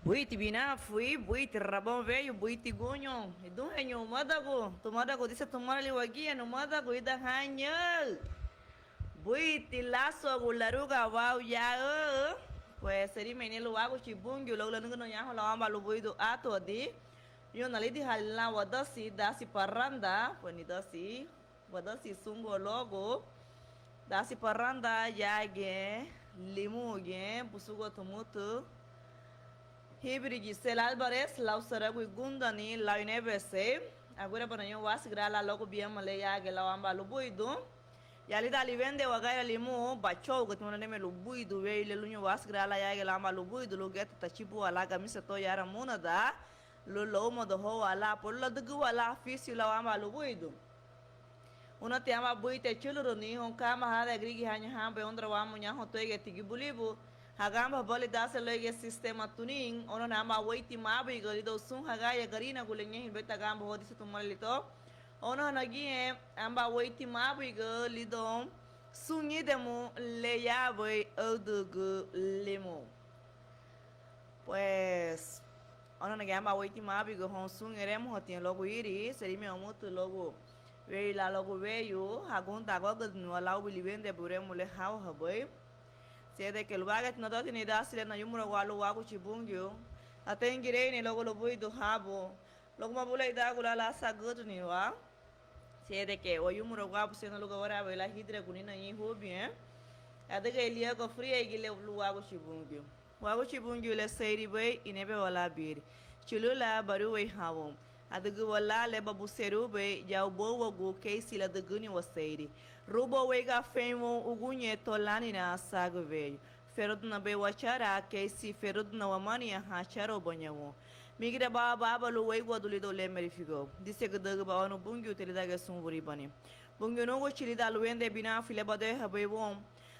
Buiti binafui, buiti rabon veio, buiti gunyo. Idun henyo madago dice tomar liwagia no madago ida hanyal. Buiti lazo gularuga wau ya. Pues seri menelo wago chibungu lo la no yaho la amba lo buido ato di. Yo na lidi halna wadasi dasi paranda, pues ni dasi wadasi sungo logo. Dasi paranda ya ge limu ge busugo tumutu. Hibri Gisela Alvarez, Lau Saragui Gundani, Lau Inebese, agora para eu asgra lá logo bem malé ya que lá amba lubuido. E ali dali vende o agora limu, bachou que tu não nem lubuido, veio ele lunho asgra lá ya que lá amba lubuido, lugar tá tipo a lá camisa to yara muna da, lulo do ho ala, por lá do gu ala fício lá amba lubuido. Una te ama buite chulo ni hon kama hada grigi hanya hambe ondra wa munya ho toige tigi bulibu. Hagamba bali dasa lege sistema tuning ono nama waiti mabi gari do sun hagaya garina gulenya hilbeta gamba hodi se tumalito ono hanagie amba waiti mabi gali do sunyi demo leya boy odugu lemo. Pues ono nage amba waiti mabi go hon sun eremo hotien logo iri serime omutu logo veio lá logo veio hagunda agora no lau bilibende buremo le hau haboy. Se de que lugar que não dá nem dá se na yumura walu wagu chibungyo até ingirei nem logo lobui do rabo logo uma bula ida gula lá sagudo ni wa se de que o yumura wagu se no lugar ora lá hidra gunina em rubi é de que ele é go fria e ele wagu chibungyo le seiri boi e nebe wala bir chulula baru wei hawom adugu wala le babu seru be ya ubo wagu keisi la duguni waseiri rubo wega femo ugunye tolani na sago veio ferod na be wachara keisi ferod na wamani ya hacharo banyawo migra baba lu wei waduli do le merifigo disse que daga ba no bungu utilidaga sunvuri bani bungu no go chilida luende bina file bade habe wom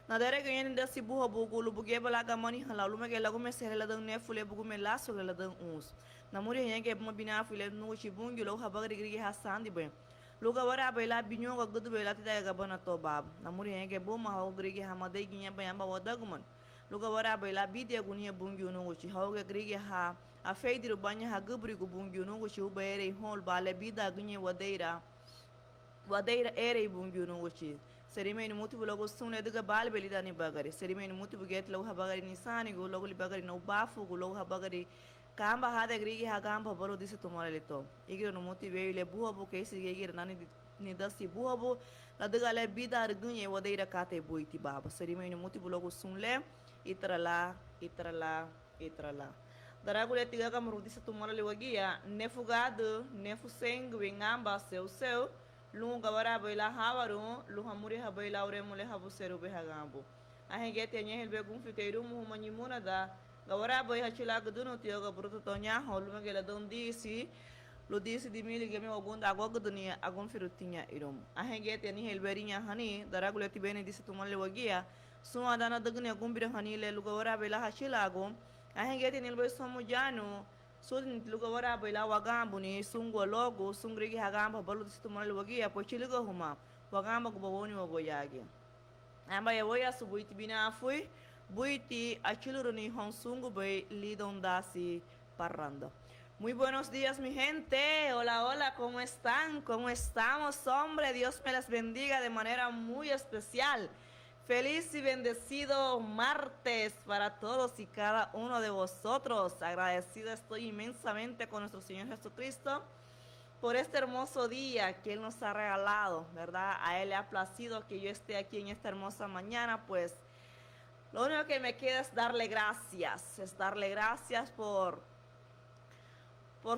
na dere ganhando desse burro bugulu bugue balaga mani halalu me gelago me serela dan ne fule bugu me laço lela dan uns na muri yenge uma bina fule no chibungu lo habagri grigi hasandi bem luga wara bela binyo ga gudu bela tida ga bana to bab na muri yenge bo ma ho grigi hamade ginya bem amba wadaguman luga wara bela bide gunia bungu no chi ho ga grigi ha a feidir banya ha gubri gu bungu no chi ubere hol bale bida gunya wadeira wadeira ere ibun juno wuchi serime ni mutu logo sunne daga bal beli dani bagari serime ni mutu buget logo habagari ni sani go logo li bagari no bafu go logo habagari kamba hada grigi ha kamba bolo dise tomare lito igiro no mutu be le buho bu ke sige igiro nani ni dasi buho bu la daga le bidar gunye wadeira kate buiti baba serime ni mutu logo sunle itrala itrala itrala daragule tiga kamru dise tomare le wagia nefugado nefusengu ngamba seu lunga wara baila hawaru luha muri ha baila ure mule ha buseru be hagambo ahenge te nyehel be gum fiteiru mu manyimuna da gawara boy ha chila gudunu tiyo ga bruto tonya holu magela don disi lo disi di mili gemi ogunda agog dunia agun firutinya irum ahenge te ni helberinya hani daragule ti bene disi tumalle wagia suma dana dagni agum bir hani le luga wara baila ha chila agum ahenge te nilbo somu janu sudin luga wara baila wagambu ni sungo logo sungrigi hagamba balu situmali wagi apo chiligo huma wagamba kubawoni wagoyage amba ya woya subuiti bina afui buiti achiluru ni honsungu bay lidon dasi parrando. Muy buenos días mi gente, hola hola, ¿cómo están? ¿Cómo estamos? Hombre, Dios me les bendiga de manera muy especial. Feliz y bendecido martes para todos y cada uno de vosotros. Agradecido estoy inmensamente con nuestro Señor Jesucristo por este hermoso día que Él nos ha regalado, ¿verdad? A Él le ha placido que yo esté aquí en esta hermosa mañana, pues lo único que me queda es darle gracias por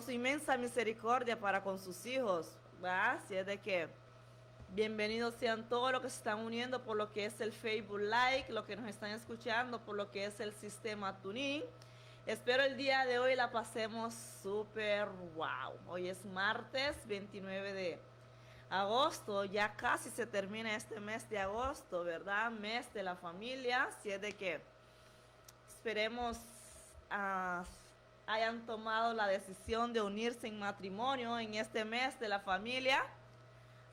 su inmensa misericordia para con sus hijos, ¿verdad? Así es de que bienvenidos sean todos los que se están uniendo por lo que es el Facebook Live, los que nos están escuchando por lo que es el sistema TuneIn. Espero el día de hoy la pasemos súper wow. Hoy es martes 29 de agosto, ya casi se termina este mes de agosto, ¿verdad? Mes de la familia, así es de que esperemos hayan tomado la decisión de unirse en matrimonio en este mes de la familia.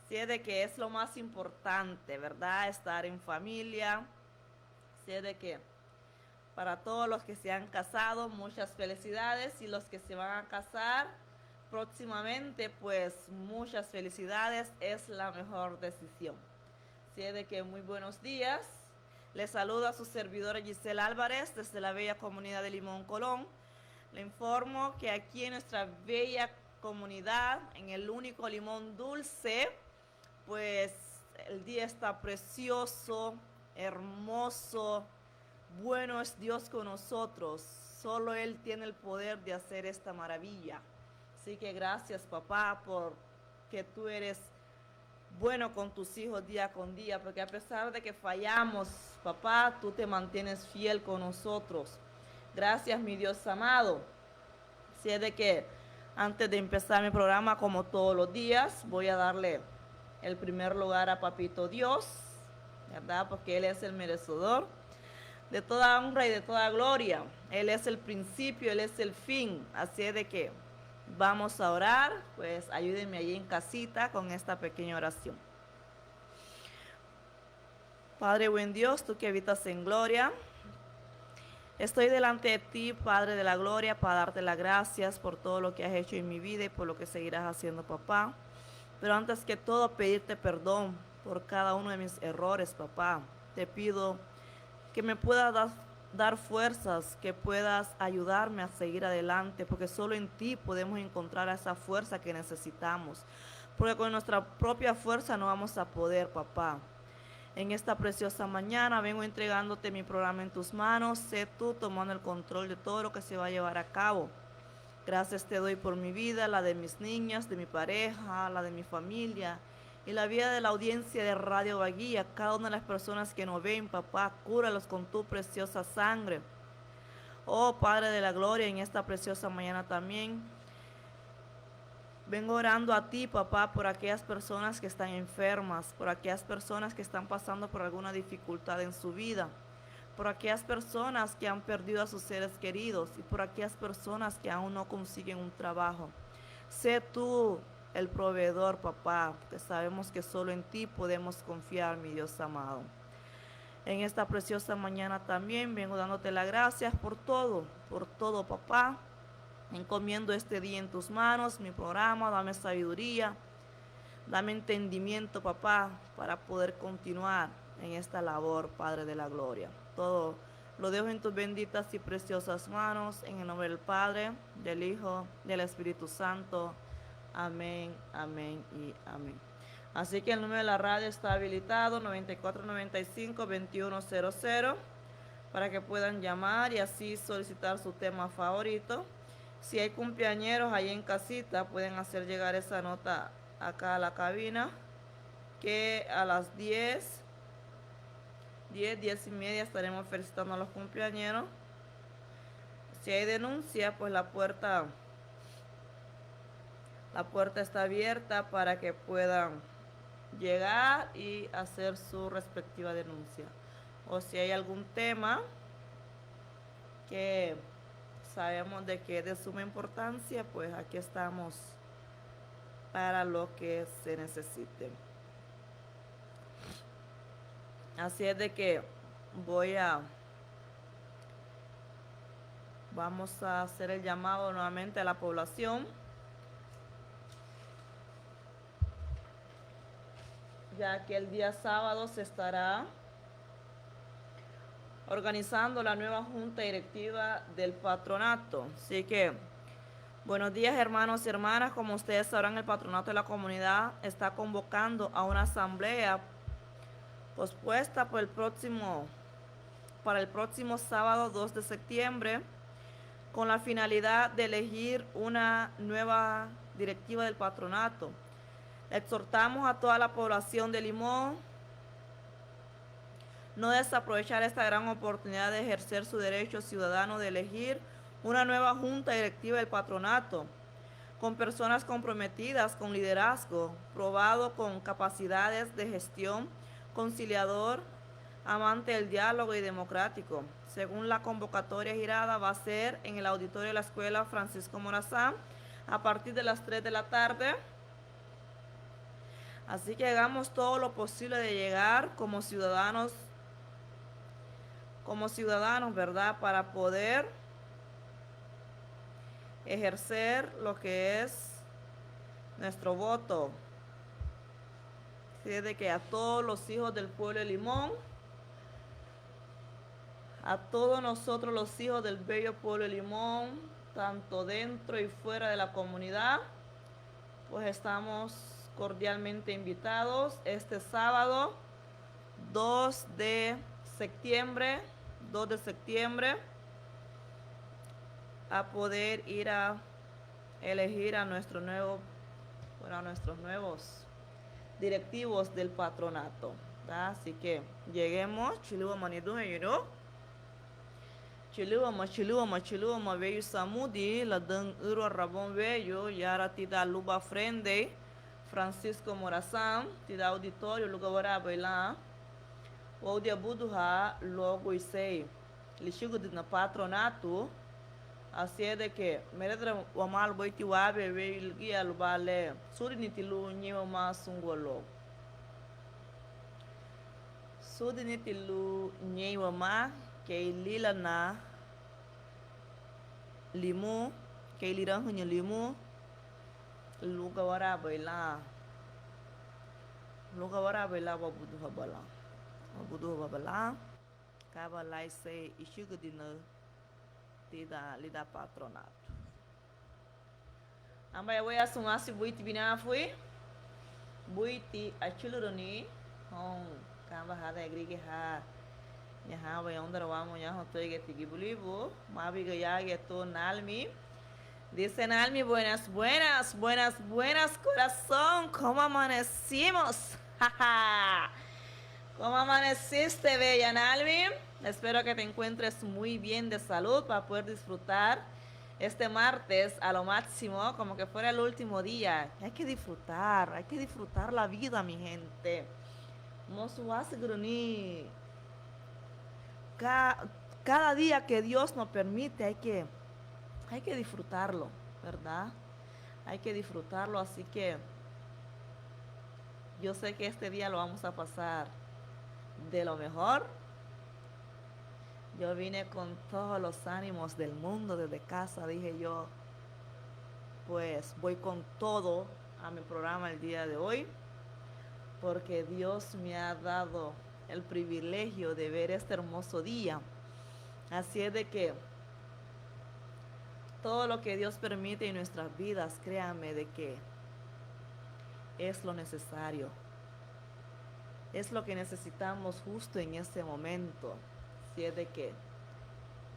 Así es de que es lo más importante, ¿verdad? Estar en familia. Así es de que para todos los que se han casado, muchas felicidades. Y los que se van a casar próximamente, pues muchas felicidades. Es la mejor decisión. Así es de que muy buenos días. Les saludo a su servidora Giselle Álvarez desde la bella comunidad de Limón, Colón. Le informo que aquí en nuestra bella comunidad, en el único limón dulce, pues el día está precioso, hermoso, bueno es Dios con nosotros, solo Él tiene el poder de hacer esta maravilla. Así que gracias papá porque tú eres bueno con tus hijos día con día, porque a pesar de que fallamos, papá, tú te mantienes fiel con nosotros. Gracias mi Dios amado. Así es de que antes de empezar mi programa, como todos los días, voy a darle el primer lugar a Papito Dios, ¿verdad? Porque Él es el merecedor de toda honra y de toda gloria. Él es el principio, Él es el fin. Así es de que vamos a orar, pues ayúdenme allí en casita con esta pequeña oración. Padre buen Dios, tú que habitas en gloria, estoy delante de ti, Padre de la gloria, para darte las gracias por todo lo que has hecho en mi vida y por lo que seguirás haciendo, papá. Pero antes que todo, pedirte perdón por cada uno de mis errores, papá. Te pido que me puedas dar fuerzas, que puedas ayudarme a seguir adelante, porque solo en ti podemos encontrar esa fuerza que necesitamos. Porque con nuestra propia fuerza no vamos a poder, papá. En esta preciosa mañana vengo entregándote mi programa en tus manos. Sé tú tomando el control de todo lo que se va a llevar a cabo. Gracias te doy por mi vida, la de mis niñas, de mi pareja, la de mi familia y la vida de la audiencia de Radio Baguía. Cada una de las personas que nos ven, papá, cúralos con tu preciosa sangre. Oh Padre de la gloria, en esta preciosa mañana también vengo orando a ti, papá, por aquellas personas que están enfermas, por aquellas personas que están pasando por alguna dificultad en su vida, por aquellas personas que han perdido a sus seres queridos y por aquellas personas que aún no consiguen un trabajo. Sé tú el proveedor, papá, porque sabemos que solo en ti podemos confiar, mi Dios amado. En esta preciosa mañana también vengo dándote las gracias por todo, papá. Encomiendo este día en tus manos, mi programa, dame sabiduría, Dame entendimiento, papá, para poder continuar en esta labor, Padre de la Gloria. Todo lo dejo en tus benditas y preciosas manos, en el nombre del Padre, del Hijo, del Espíritu Santo. Amén, amén y amén. Así que el número de la radio está habilitado, 9495-2100, para que puedan llamar y así solicitar su tema favorito. Si hay cumpleañeros ahí en casita, pueden hacer llegar esa nota acá a la cabina, que a las 10 y media estaremos felicitando a los cumpleañeros. Si hay denuncia, pues la puerta está abierta para que puedan llegar y hacer su respectiva denuncia. O si hay algún tema que sabemos de que es de suma importancia, pues aquí estamos para lo que se necesite. Así es de que vamos a hacer el llamado nuevamente a la población, ya que el día sábado se estará organizando la nueva junta directiva del patronato. Así que, buenos días, hermanos y hermanas. Como ustedes sabrán, el patronato de la comunidad está convocando a una asamblea pospuesta para el próximo sábado 2 de septiembre, con la finalidad de elegir una nueva directiva del patronato. Exhortamos a toda la población de Limón no desaprovechar esta gran oportunidad de ejercer su derecho ciudadano de elegir una nueva junta directiva del patronato, con personas comprometidas con liderazgo, probado con capacidades de gestión, conciliador, amante del diálogo y democrático. Según la convocatoria girada, va a ser en el auditorio de la Escuela Francisco Morazán a partir de las 3 de la tarde. Así que hagamos todo lo posible de llegar como ciudadanos, ¿verdad? Para poder ejercer lo que es nuestro voto. Así es de que a todos los hijos del pueblo de Limón, a todos nosotros los hijos del bello pueblo de Limón, tanto dentro y fuera de la comunidad, pues estamos cordialmente invitados este sábado 2 de septiembre a poder ir a elegir a nuestros nuevos directivos del patronato, ¿verdad? Así que lleguemos, Chiluama veio Samudi, la dan Uro Rabon veio, Yara Tida Luba Frende, Francisco Morazán, Tida Auditório, Lugawará Bailã, o dia Buduha, logo e sei, Lixigo de patronato, assim é de que, meredra o amal boiti wabe veio guia lubale, Surinitilu, Nima Sungolo. Surinitilu, Nima, que lila na limu, que liran hunyo limu, luga wara baila wabudu habala, kaba lai se ishuga dina tida lida patronato. Ambay way asungasi buiti binafui, buiti achuluroni, hong kaba hada agrige ha. यहाँ वह अंदर वामो यहाँ तो एक tigibulibu, mabiga yage to Nalmi. Dice Nalmi, buenas, corazón, ¿cómo amanecimos? ¿Cómo amaneciste, bella Nalmi? Espero que te encuentres muy bien de salud para poder disfrutar este martes a lo máximo, como que fuera el último día. Hay que disfrutar la vida, mi gente. Mosu gruni. Cada día que Dios nos permite hay que disfrutarlo, ¿verdad? Hay que disfrutarlo, así que yo sé que este día lo vamos a pasar de lo mejor. Yo vine con todos los ánimos del mundo desde casa, dije yo, pues voy con todo a mi programa el día de hoy, porque Dios me ha dado el privilegio de ver este hermoso día. Así es de que todo lo que Dios permite en nuestras vidas, créanme de que es lo necesario. Es lo que necesitamos justo en este momento. Así es de que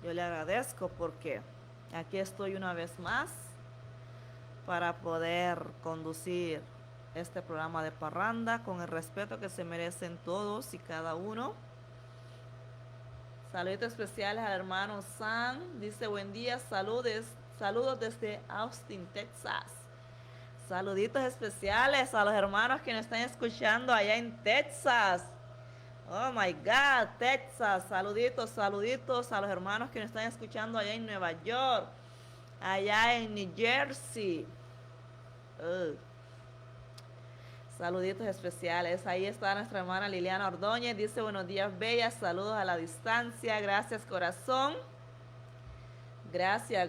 yo le agradezco porque aquí estoy una vez más para poder conducir este programa de parranda con el respeto que se merecen todos y cada uno. Saludos especiales al hermano Sam. Dice buen día, saludos desde Austin, Texas. Saluditos especiales a los hermanos que nos están escuchando allá en Texas. Oh my God, Texas. Saluditos a los hermanos que nos están escuchando allá en Nueva York, allá en New Jersey. Saluditos especiales. Ahí está nuestra hermana Liliana Ordóñez. Dice buenos días, bellas. Saludos a la distancia. Gracias, corazón. Gracias.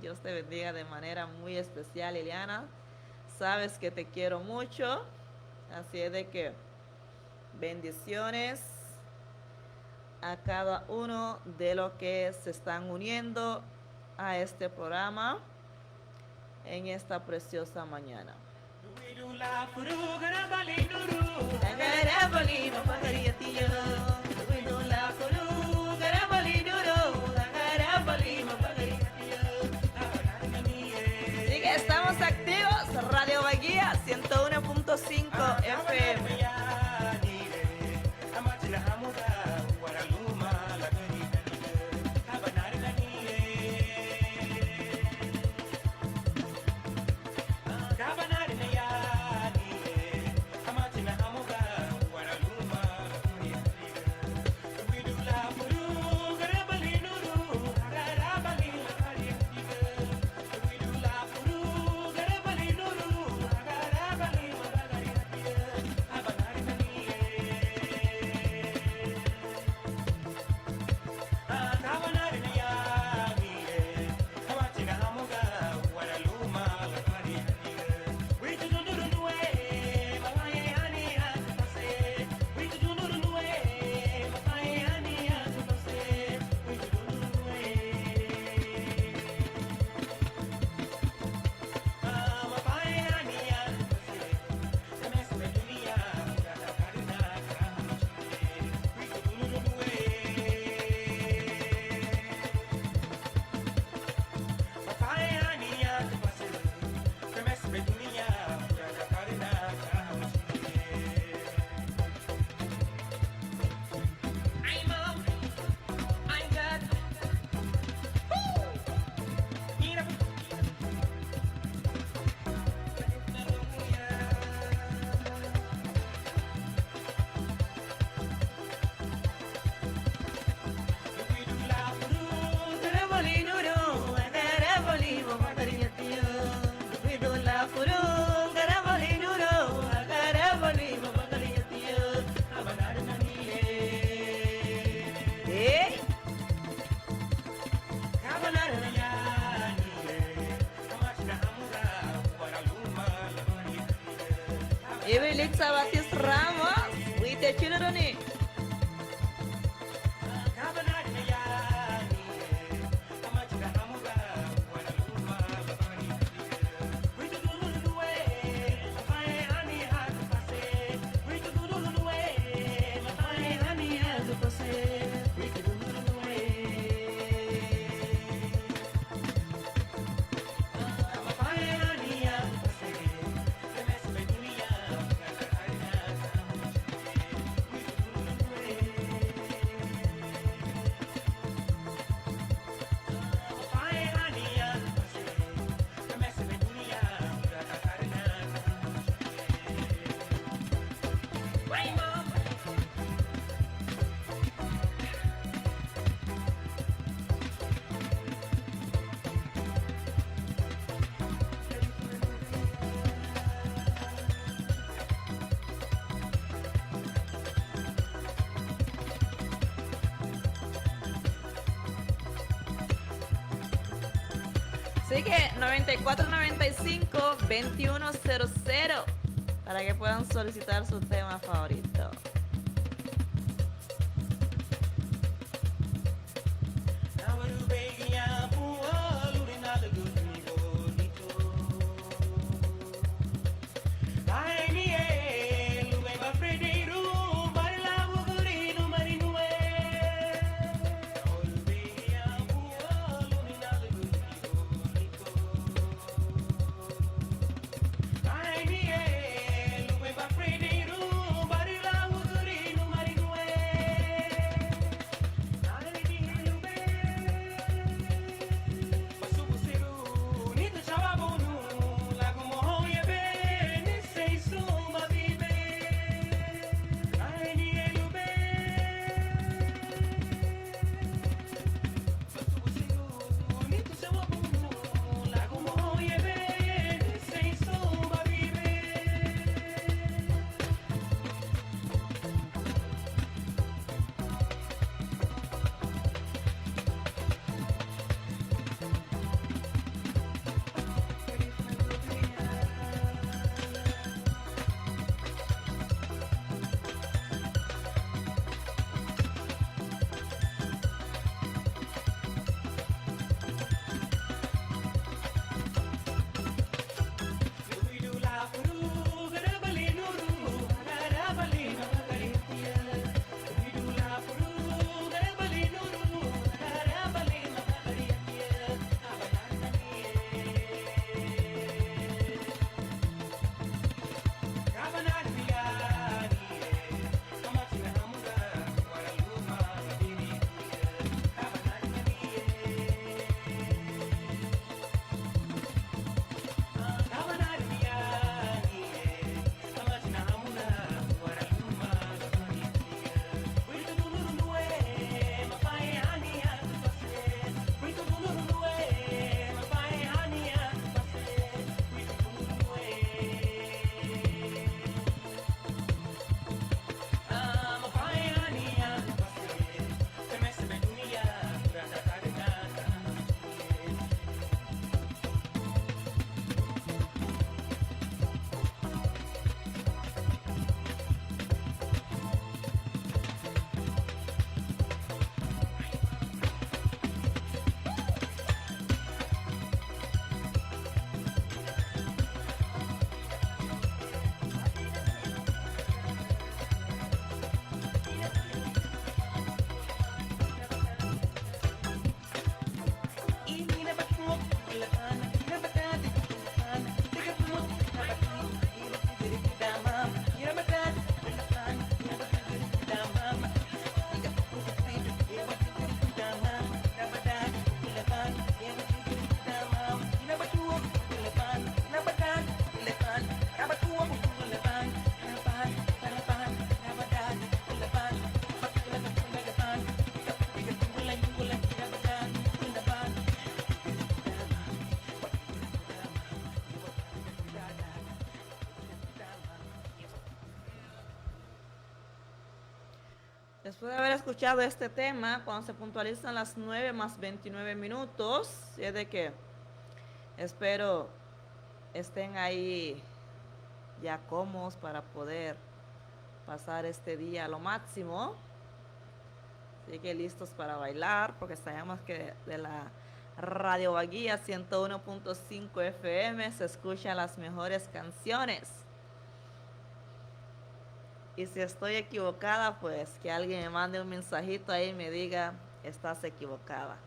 Dios te bendiga de manera muy especial, Liliana. Sabes que te quiero mucho. Así es de que bendiciones a cada uno de los que se están uniendo a este programa en esta preciosa mañana. Sí que estamos activos, Radio Bahía 101.5 FM. Ibilixa Batis Ramos, Wite Chiluruni. Así que 9495-2100 para que puedan solicitar su tema favorito. Después de haber escuchado este tema, cuando se puntualizan las 9:29, es de que espero estén ahí ya cómodos para poder pasar este día a lo máximo. Así que listos para bailar, porque sabemos que de la Radio Baguía 101.5 FM se escuchan las mejores canciones. Y si estoy equivocada, pues que alguien me mande un mensajito ahí y me diga, estás equivocada.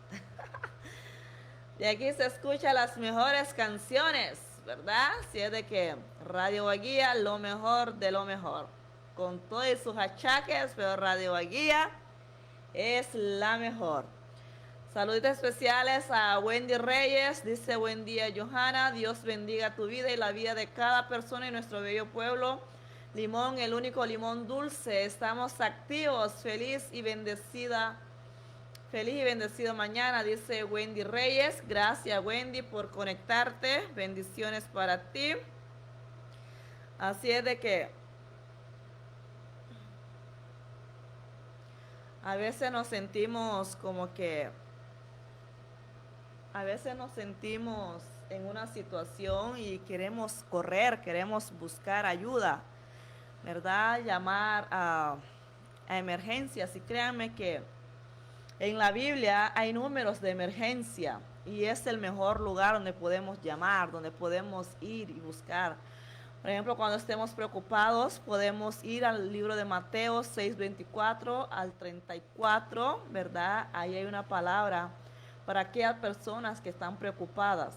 De aquí se escuchan las mejores canciones, ¿verdad? Si es de que Radio Baguía, lo mejor de lo mejor. Con todos sus achaques, pero Radio Baguía es la mejor. Saludos especiales a Wendy Reyes, dice buen día Johanna, Dios bendiga tu vida y la vida de cada persona en nuestro bello pueblo. Limón, el único limón dulce, estamos activos, feliz y bendecido mañana, dice Wendy Reyes. Gracias Wendy por conectarte, bendiciones para ti. Así es de que a veces nos sentimos como que A veces nos sentimos en una situación y queremos correr, queremos buscar ayuda, ¿verdad? Llamar a emergencias. Y créanme que en la Biblia hay números de emergencia y es el mejor lugar donde podemos llamar, donde podemos ir y buscar. Por ejemplo, cuando estemos preocupados, podemos ir al libro de Mateo 6:24 al 34, ¿verdad? Ahí hay una palabra para aquellas personas que están preocupadas.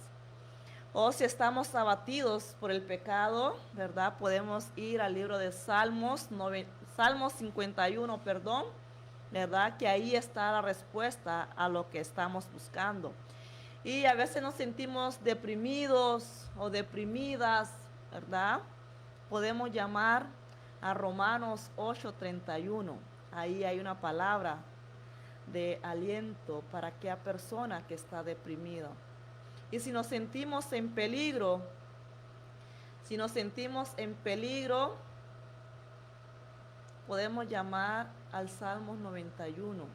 O si estamos abatidos por el pecado, ¿verdad? Podemos ir al libro de Salmos 51, perdón, ¿verdad? Que ahí está la respuesta a lo que estamos buscando. Y a veces nos sentimos deprimidos o deprimidas, ¿verdad? Podemos llamar a Romanos 8:31. Ahí hay una palabra de aliento para aquella persona que está deprimida. Y si nos sentimos en peligro, podemos llamar al Salmos 91.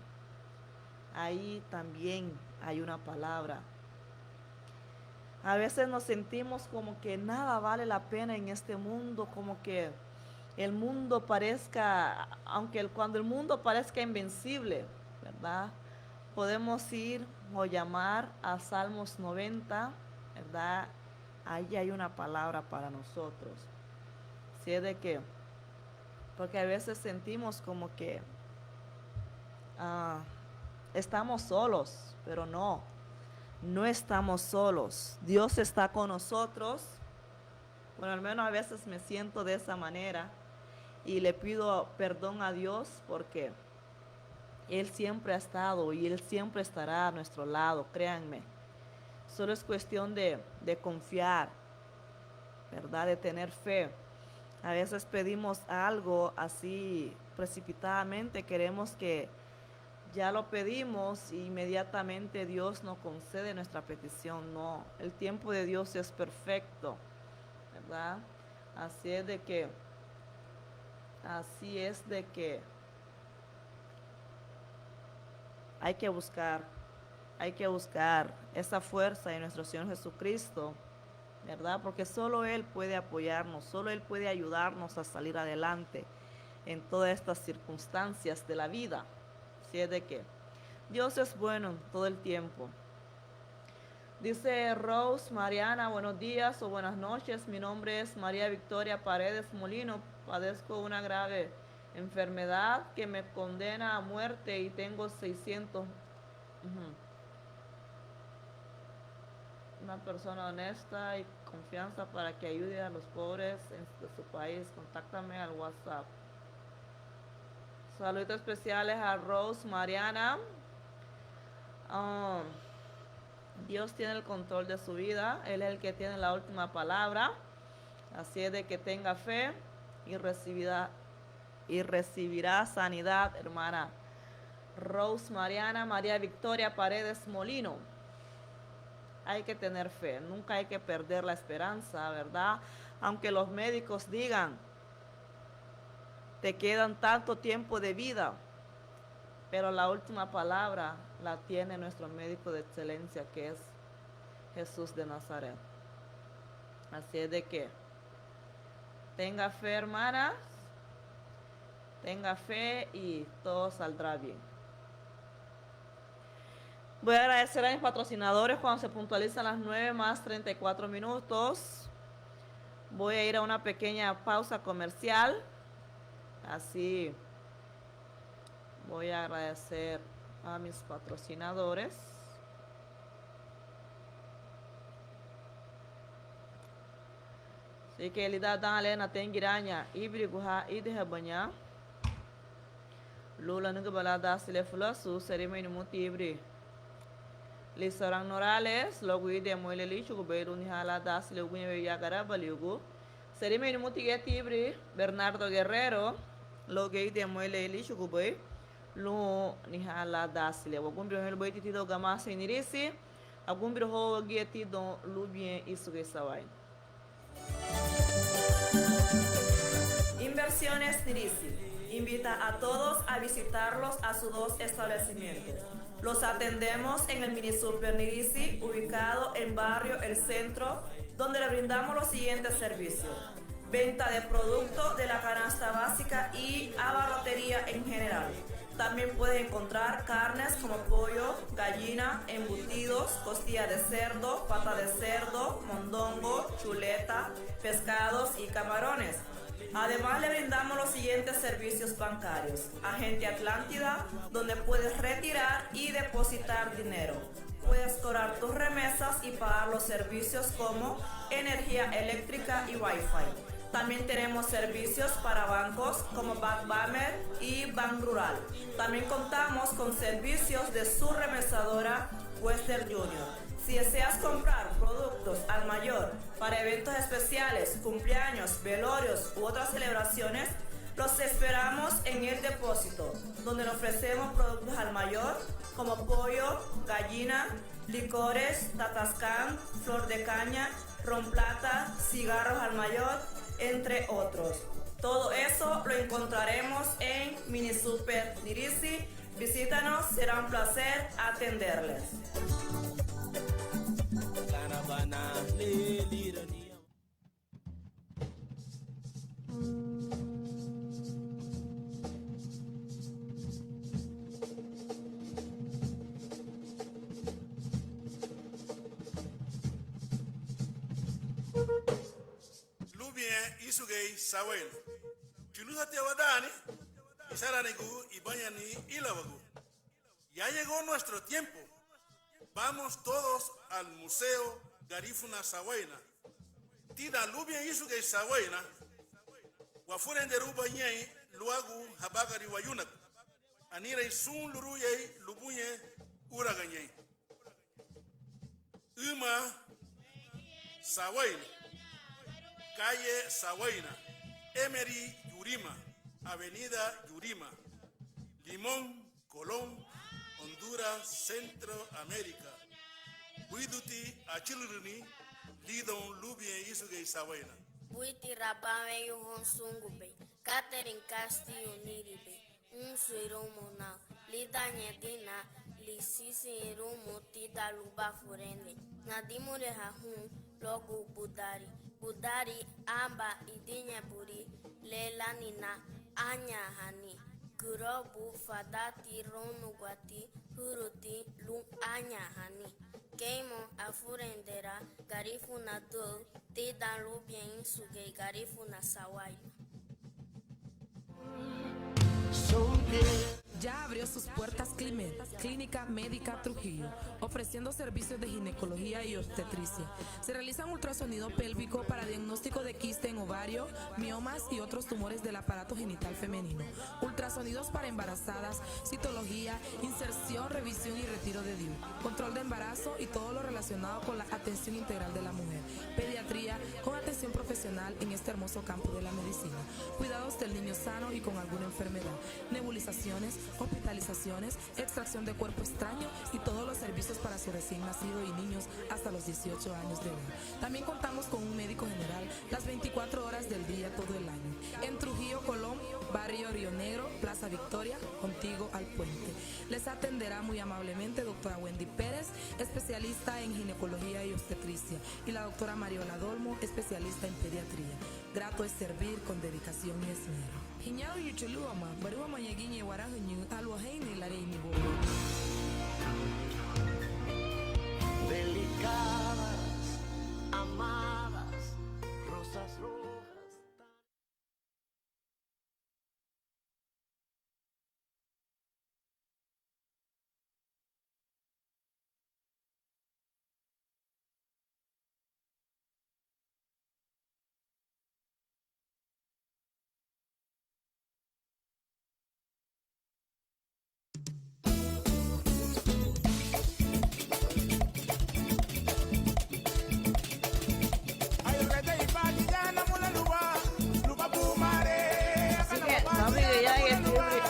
Ahí también hay una palabra. A veces nos sentimos como que nada vale la pena en este mundo, como que el mundo parezca, cuando el mundo parezca invencible, ¿verdad? Podemos ir o llamar a Salmos 90, ¿verdad? Ahí hay una palabra para nosotros. Si es de que, porque a veces sentimos como que estamos solos, pero no estamos solos. Dios está con nosotros. Bueno, al menos a veces me siento de esa manera y le pido perdón a Dios porque Él siempre ha estado y Él siempre estará a nuestro lado, créanme. Solo es cuestión de confiar, ¿verdad? De tener fe. A veces pedimos algo así precipitadamente, queremos que ya lo pedimos e inmediatamente Dios nos concede nuestra petición. No, el tiempo de Dios es perfecto, ¿verdad? Así es de que hay que buscar esa fuerza en nuestro Señor Jesucristo, ¿verdad? Porque solo Él puede apoyarnos, solo Él puede ayudarnos a salir adelante en todas estas circunstancias de la vida. Así es de que Dios es bueno todo el tiempo. Dice Rose Mariana, buenos días o buenas noches. Mi nombre es María Victoria Paredes Molino. Padezco una grave enfermedad que me condena a muerte y tengo 600. Una persona honesta y confianza para que ayude a los pobres de su país. Contáctame al WhatsApp. Saludos especiales a Rose Mariana. Dios tiene el control de su vida. Él es el que tiene la última palabra. Así es de que tenga fe y recibirá sanidad, hermana Rose Mariana María Victoria Paredes Molino. Hay que tener fe, nunca hay que perder la esperanza, ¿verdad? Aunque los médicos digan, te quedan tanto tiempo de vida, pero la última palabra la tiene nuestro médico de excelencia, que es Jesús de Nazaret. Así es de que tenga fe, hermanas, tenga fe y todo saldrá bien. Voy a agradecer a mis patrocinadores cuando se puntualizan las 9:34. Voy a ir a una pequeña pausa comercial. Así voy a agradecer a mis patrocinadores. Así que lida dan na tengiranya ibri guha idhe banya. Lula nunca balada sile fulasu serime muti ibri. Lisorang Norales, logo ide moile lichu beru ni hala das le gunye yagara baliugo. Serime muti getibri Bernardo Guerrero, logo ide moile lichu gube. Lu ni hala das le wagumbro hel boiti tido gama senirisi. Agumbro ho gieti don lubien isuge sawai. Inversiones Nirisi invita a todos a visitarlos a sus 2 establecimientos. Los atendemos en el Mini Super Nirisi, ubicado en barrio El Centro, donde le brindamos los siguientes servicios: venta de productos de la canasta básica y abarrotería en general. También puedes encontrar carnes como pollo, gallina, embutidos, costilla de cerdo, pata de cerdo, mondongo, chuleta, pescados y camarones. Además, le brindamos los siguientes servicios bancarios: Agente Atlántida, donde puedes retirar y depositar dinero. Puedes cobrar tus remesas y pagar los servicios como energía eléctrica y Wi-Fi. También tenemos servicios para bancos como Bankbamer y Bank Rural. También contamos con servicios de su remesadora Western Junior. Si deseas comprar productos al mayor para eventos especiales, cumpleaños, velorios u otras celebraciones, los esperamos en el depósito, donde le ofrecemos productos al mayor como pollo, gallina, licores, tatascan, flor de caña, ron plata, cigarros al mayor, entre otros. Todo eso lo encontraremos en Mini Super Nirisi. Visítanos, será un placer atenderles. Isugei Sawel. Chulusa Tewadani, Isaranigu y Bañani y Lavagu. Ya llegó nuestro tiempo. Vamos todos al Museo Garifuna Sawaina. Tida Lubia Isugei Sawaina. Wafuren de Rubañay, Luagu, Habagari Wayunak. Anira Isun Luruyay, Lubuye, Uragañay. Uma Sawaina. Calle Sawaina, Emery Yurima, Avenida Yurima, Limón, Colón, Honduras, Centroamérica. Buiduti Achilrini, Lidon Lubie Isugei Sawaina. Buiti Rabame Yuhon Sungube, Catherine Castillo Niribe, Suiromo Now, Lida Nyedina, Lisisi Rumo Tida Luba Furende, Nadimure Hahun, Logo Budari. Budari amba idinya buri lelanina anya hani gurobu fadati ronugwati huruti lung anya hani keimo afurendera garifuna do tidan lubien suge garifuna sawai. Ya abrió sus puertas Climed, Clínica Médica Trujillo, ofreciendo servicios de ginecología y obstetricia. Se realizan ultrasonido pélvico para diagnóstico de quiste en ovario, miomas y otros tumores del aparato genital femenino. Ultrasonidos para embarazadas, citología, inserción, revisión y retiro de DIU, control de embarazo y todo lo relacionado con la atención integral de la mujer. Pediatría con atención profesional en este hermoso campo de la medicina. Cuidados del niño sano y con alguna enfermedad. Nebulizaciones, hospitalizaciones, extracción de cuerpo extraño y todos los servicios para su recién nacido y niños hasta los 18 años de edad. También contamos con un médico general las 24 horas del día todo el año. En Trujillo, Colón, barrio Río Negro, Plaza Victoria, contigo al puente. Les atenderá muy amablemente doctora Wendy Pérez, especialista en ginecología y obstetricia, y la doctora Mariola Dolmo, especialista en pediatría. Grato es servir con dedicación y esmero. Hinyao yuchuluama, barua mañaguiñe guarajuñu, alwaheini lareini bo. Delicadas, amadas, rosas rojas.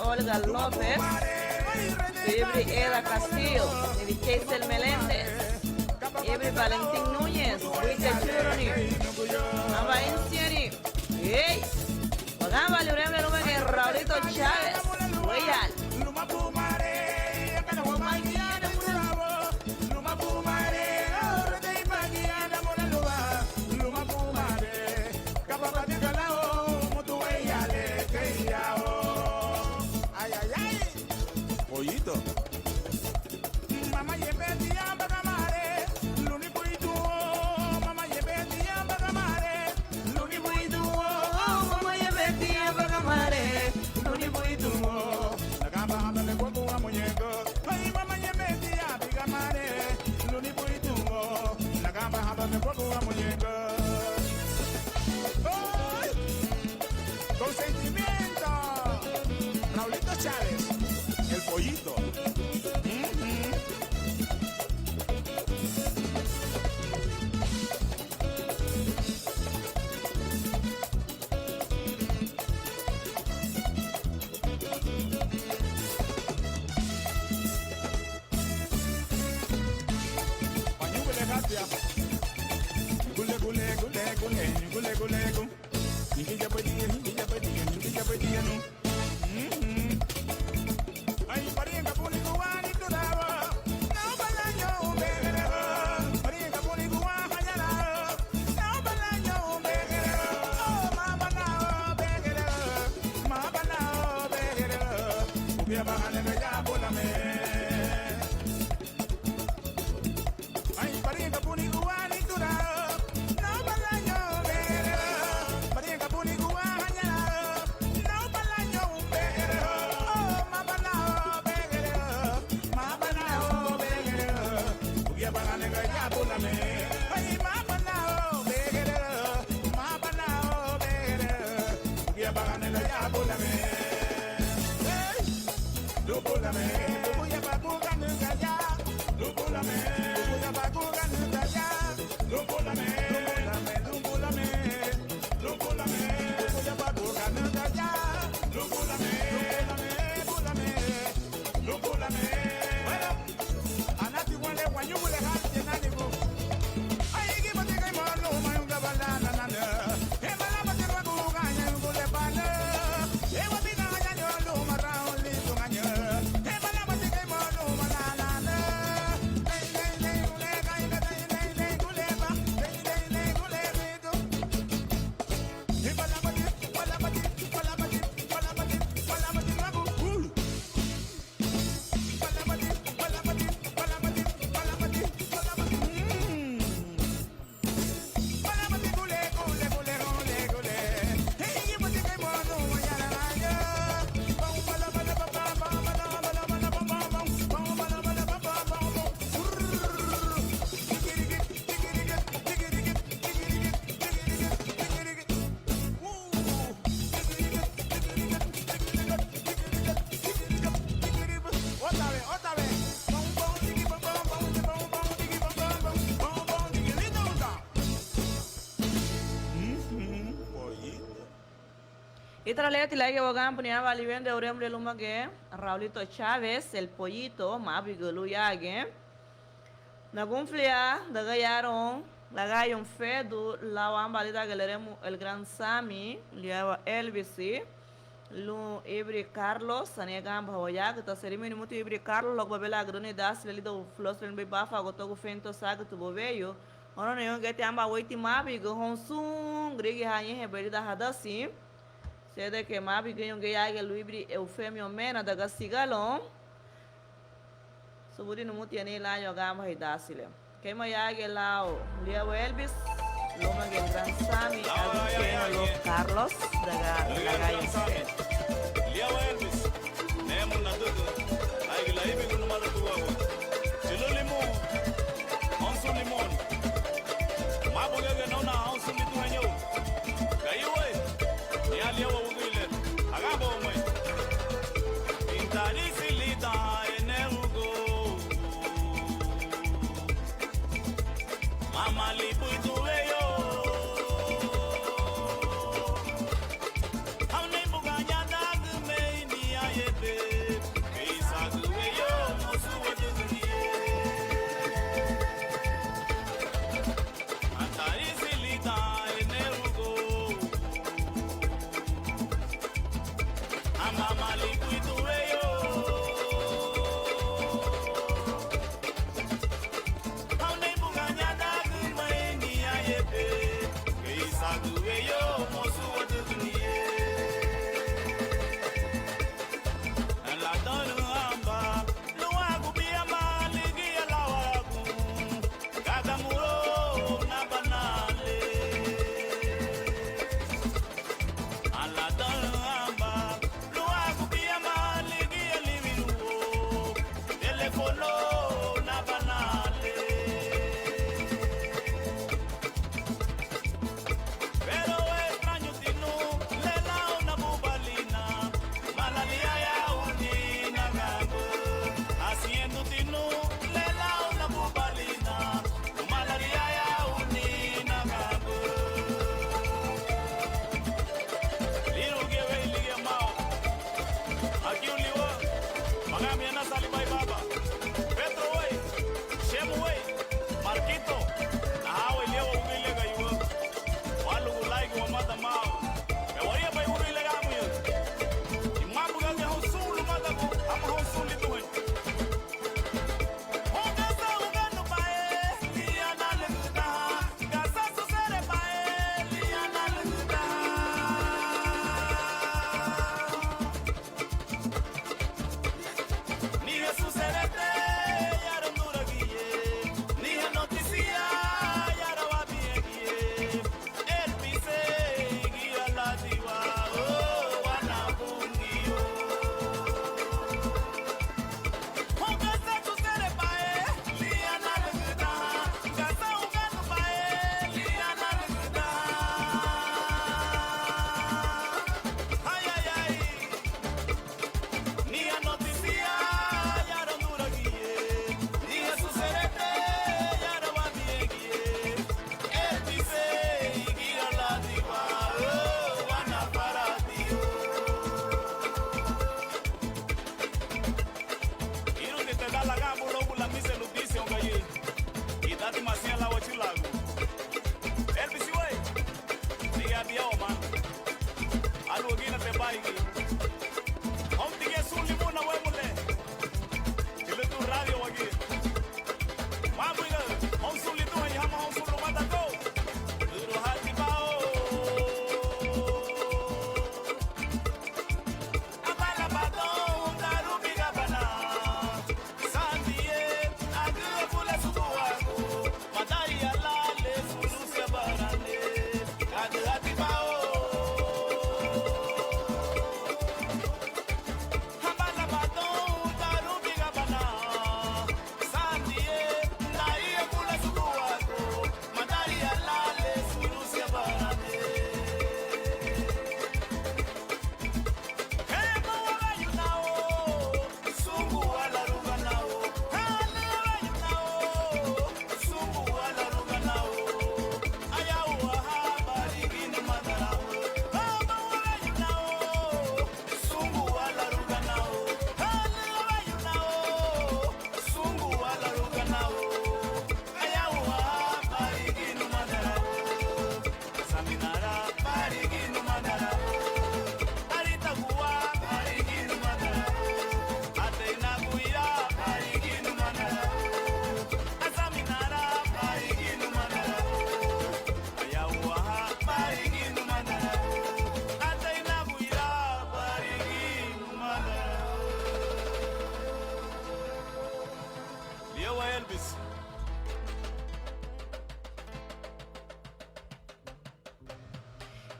Olga López, Ibri Eda Castillo, Keisel Meléndez, Ibri Valentín Núñez, Wite Churoni, Aba Inciani, hey, Pagamba Libreme Lumen Raulito Chávez, Royal. muñeca. ¡Ay! Con sentimiento. Raulito Chávez, el pollito. Gule gule gule gule gule gule gule. Hinja pedía no. Ay parienga puli guani tu daba. No balaño begere. Parienga puli guani hanyara. No balaño begere. Oh mama na begere. Mama na begere. Ubia bahane me ya bolame. Ay parienga puli guani tu daba. Itraleti la que bogan punya vali vende orem de lumage Raulito Chávez el pollito mabigulu yage na gunflia daga yaron laga yon fedu lawan balida galeremu el gran Sami liawa Elvisi lu Ibri Carlos sanegam bhawoya ta serimi mutu Ibri Carlos log babela grone das lelido flos len be bafa goto fento saga tu boveyo ono ne yon gete amba oiti mabigo honsung gregi haye hebelida hadasi Sede que mabi ganhou ganhar o livre Eufêmio Mena da Gacigalon. Suburi no mutiani lá jogar mais dácile. Quem mais águia lá o Leo Elvis, Loma que Gran Sami, Agustino Carlos da Gaia. Leo Elvis, nemo na tudo. Aí lá ibi no mata tua. Chilo limão, onso limão. Mabo que não na onso me tu ganhou. Caiu aí. E ali eu vou ir. Agabo mãe. Intari silita energo. Mama lipu tu veio. Amne buganya dag me ni ayebe. Isa tu veio mosu wadu niye. Intari silita energo. Mama lipu tu veio. Amne buganya dag me ni ayebe. Isa tu veio mosu wadu niye. La donu amba, no agu biamba ligi la wagu. Kagamuro na banale. La donu amba, no agu biamba ligi limiru. Telefono na banale.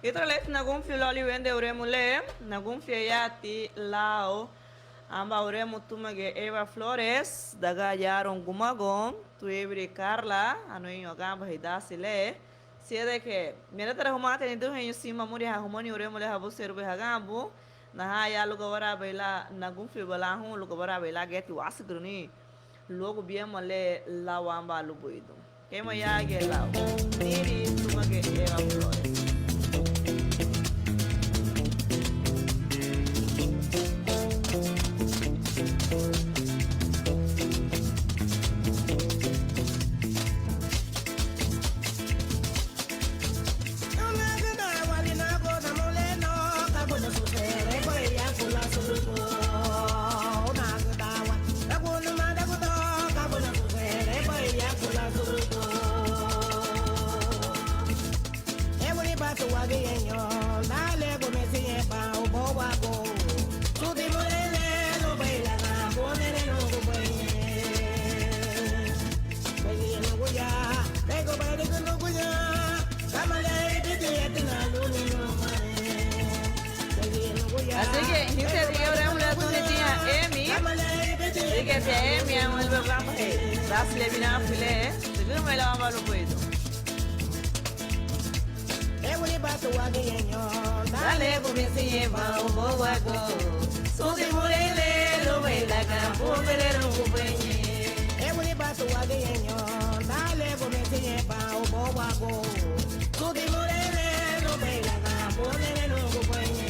Itralet nagumfi loli wende uremule, nagumfi yati lao. Amba uremu tumage Eva Flores, daga yaron gumagon, tu ebri Carla, anoinho gamba hidasile. Se é que mera tara humata ni tu henyo sima muri ha humani uremule ha buseru be hagambu. Na ha ya luga wara bela nagumfi bala hu luga wara bela geti wasgruni. Logo bien male lawamba lubuido. Kema ya ge law. Niri tumage Eva Flores. Así que, dice Dios, una tunetía Emi. Así que si a Emi a un programa, dasle bien a filé, seguro me la vamos a lo puedo. Dale, porque si lleva un poco a go. Susi murele, lo ve la campo, pero no cupeñe. Dale, porque si lleva un poco a go. Susi murele, lo ve la campo, pero no cupeñe.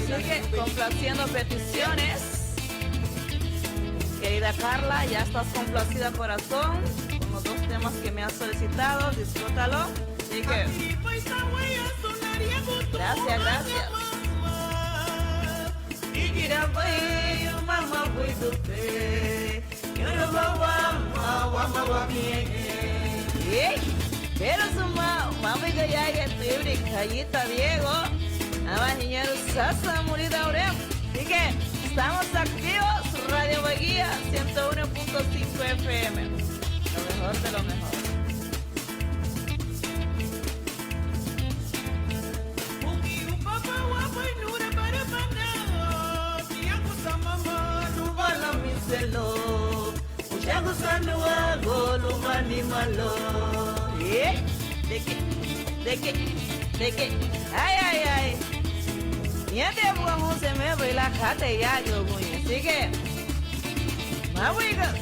Sigue complaciendo peticiones. Querida Carla, ya estás complacida, corazón, con los dos temas que me has solicitado. Disfrútalo. Así que, gracias, gracias. Pero suma, mami que ya estoy callita Diego. Abajiñero Sasa Murida Urem. Así que estamos activos. Radio Bahía 101.5 FM. Lo mejor de lo mejor. Uchagu Chagusanua golumani malo. De que, ay. Niente buang se me ve la cate ya yo muy. Así que, mabuiga.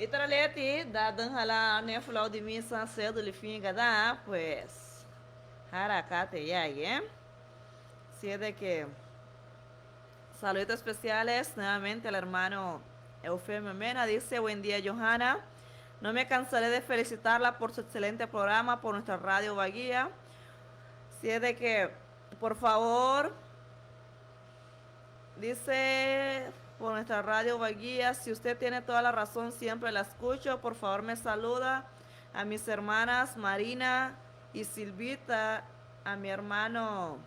Itraleti, da danhala ne fulau de misa cedo li finga da, pues, haracate ya, ¿eh? Si es de que saludos especiales nuevamente al hermano Eufemio Mena. Dice, buen día, Johanna. No me cansaré de felicitarla por su excelente programa, por nuestra radio Baguía. Si es de que, por favor, dice, por nuestra radio Baguía, si usted tiene toda la razón, siempre la escucho. Por favor, me saluda a mis hermanas Marina y Silvita, a mi hermano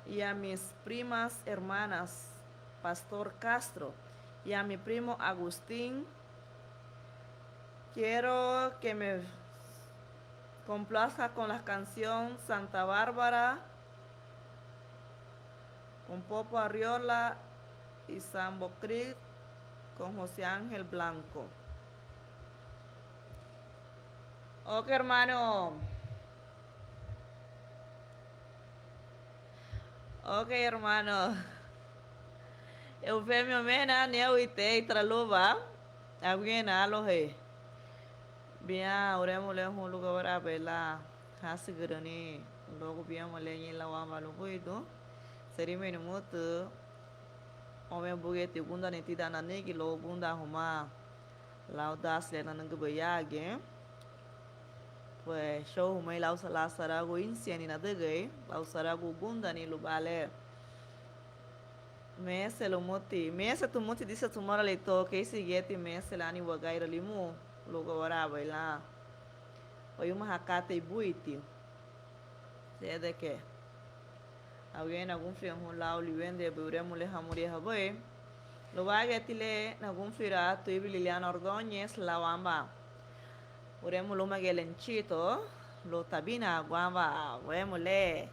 y a mis primas hermanas, Pastor Castro, y a mi primo Agustín. Quiero que me complazca con la canción Santa Bárbara, con Popo Arriola y Sambo Creek, con José Ángel Blanco. Ok, hermano. Ok, hermano. Eufemio Mena, Neuite y Traluba. Alguien alohe. Bien, oremos un lugar para verla. Hasi gerani. Logo bien moleñi la wamba lo puido. Seri meni mutu. Ome bugeti gunda neti dana negi lo gunda huma. Laudas le nanang bayage. Pues show huma lau sala sarago insiani na degay. Lau sarago gunda ni lubale. Mese lo muti. Mese tu muti disse tu mora leito que sigeti mese la ni wagaira limu. Lugar orava lá. Foi uma hakata e buiti. Se de que alguém algum fio lá o livende buremos le hamuri haboe. Lo vai getile algum fira tu e Liliana Ordóñez la wamba. Uremos lo magelenchito. Lo tabina guamba. Uremos le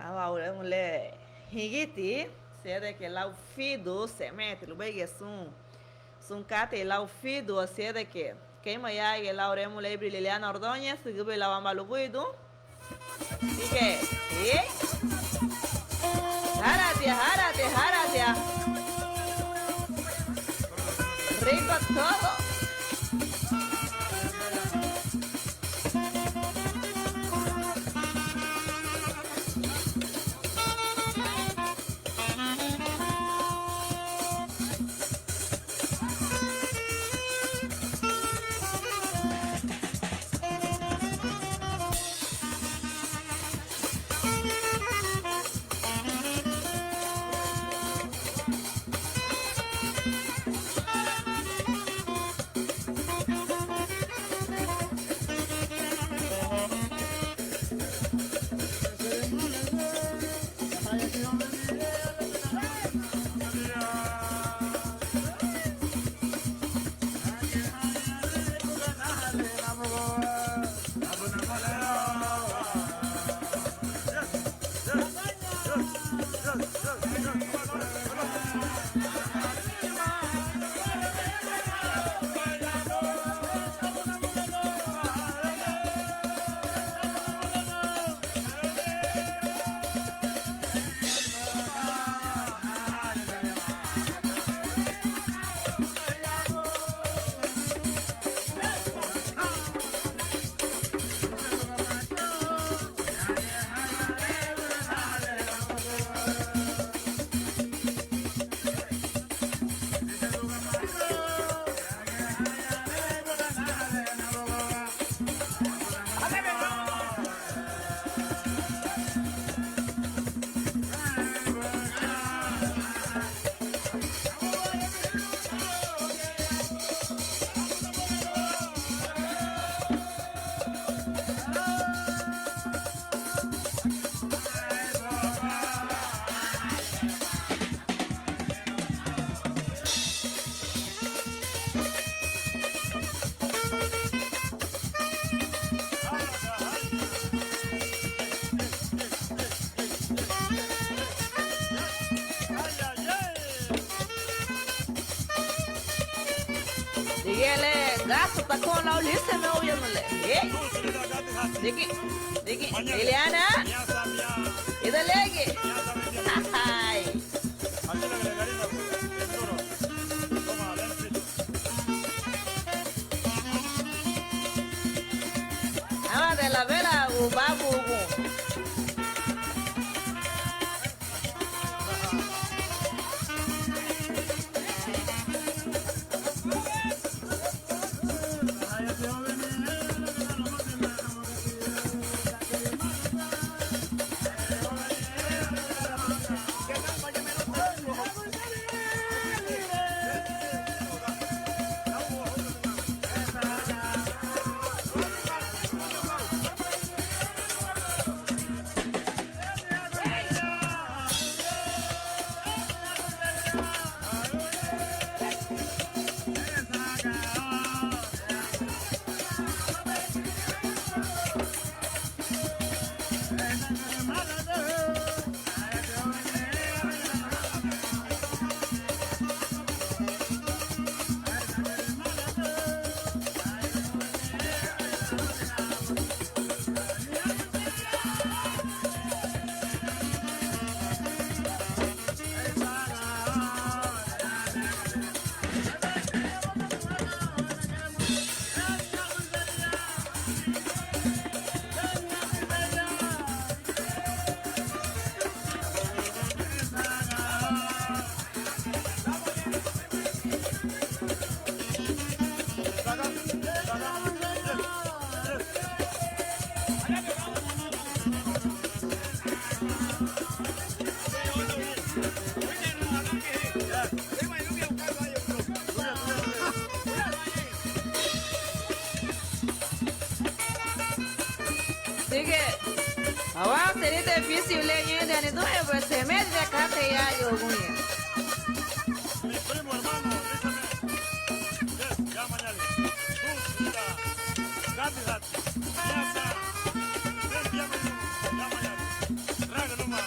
Ahora mulher higiti, se de que lá o fido se mete, lo bege sun cate lá o fido, se de que queima ya y la ore mulher Liliana Ordóñez, se gube la bamba lo guido. Y que, ¿eh? Járate. Rico todo. Dígale, gasto, está con la ulista, me voy a Diki, Liliana, y delegue. Ay. Ah, de la vela, babu. Así que, ahora sería difícil leer de anidue, pues se mete de acá te ya yo, güey. Mi primo hermano, dígame. Ya mañana. Tú, mira, Gatti, ya está. Ven, ya mañana. Raga nomás.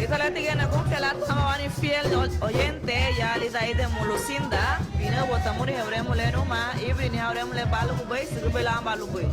Ita la tigana con que la tama van fiel oyente ya li dai de mulusinda bina botamuri hebremu le numa ibrini hebremu le balu kubai sigube la balu kubai.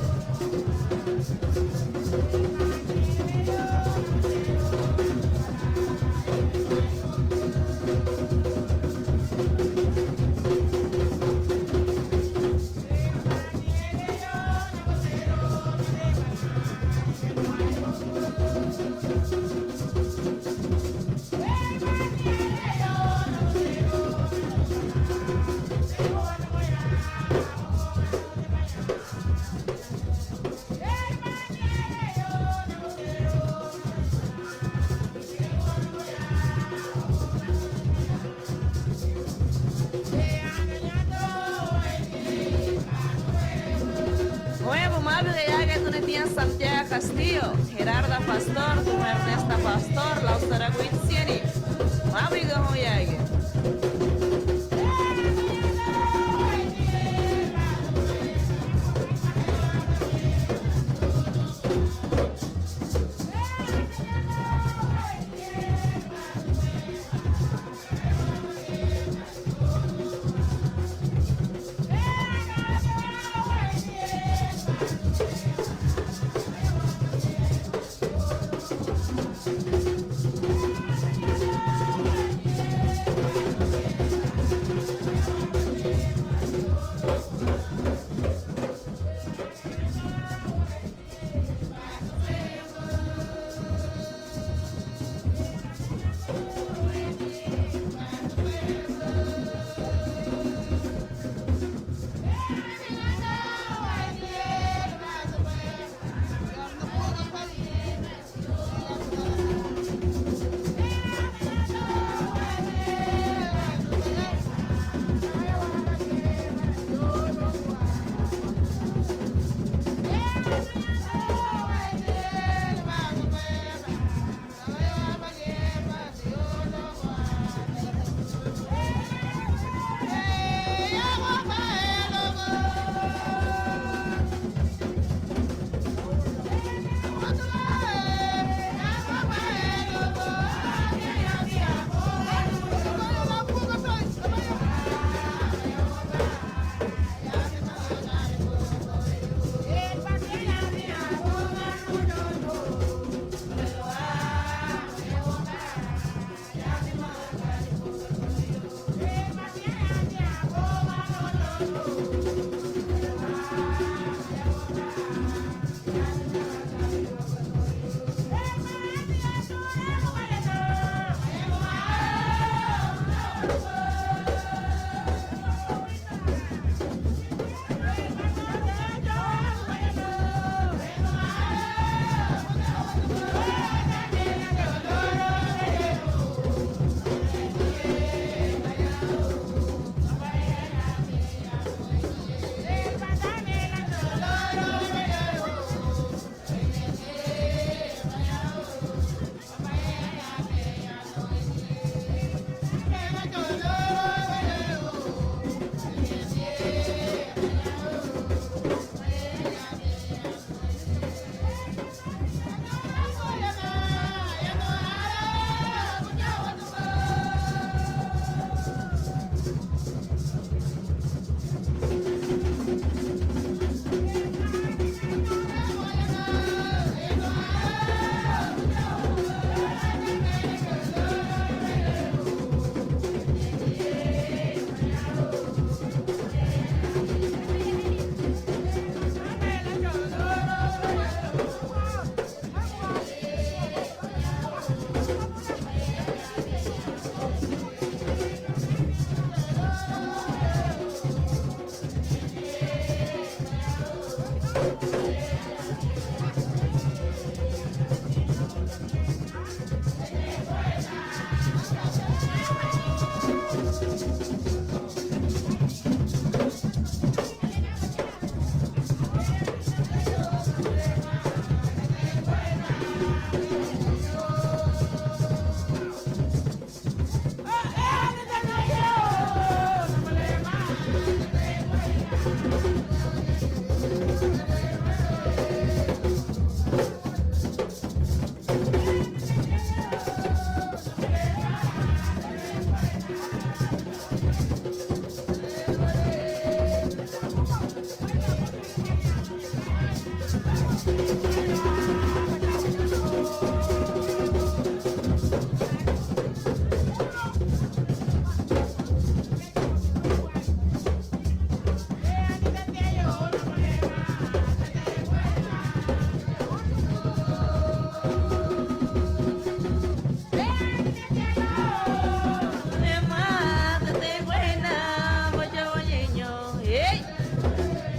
Santiago Castillo, Gerarda Pastor, Ernesta Pastor, Lautara Guitsieni, Mabriga Hoyage.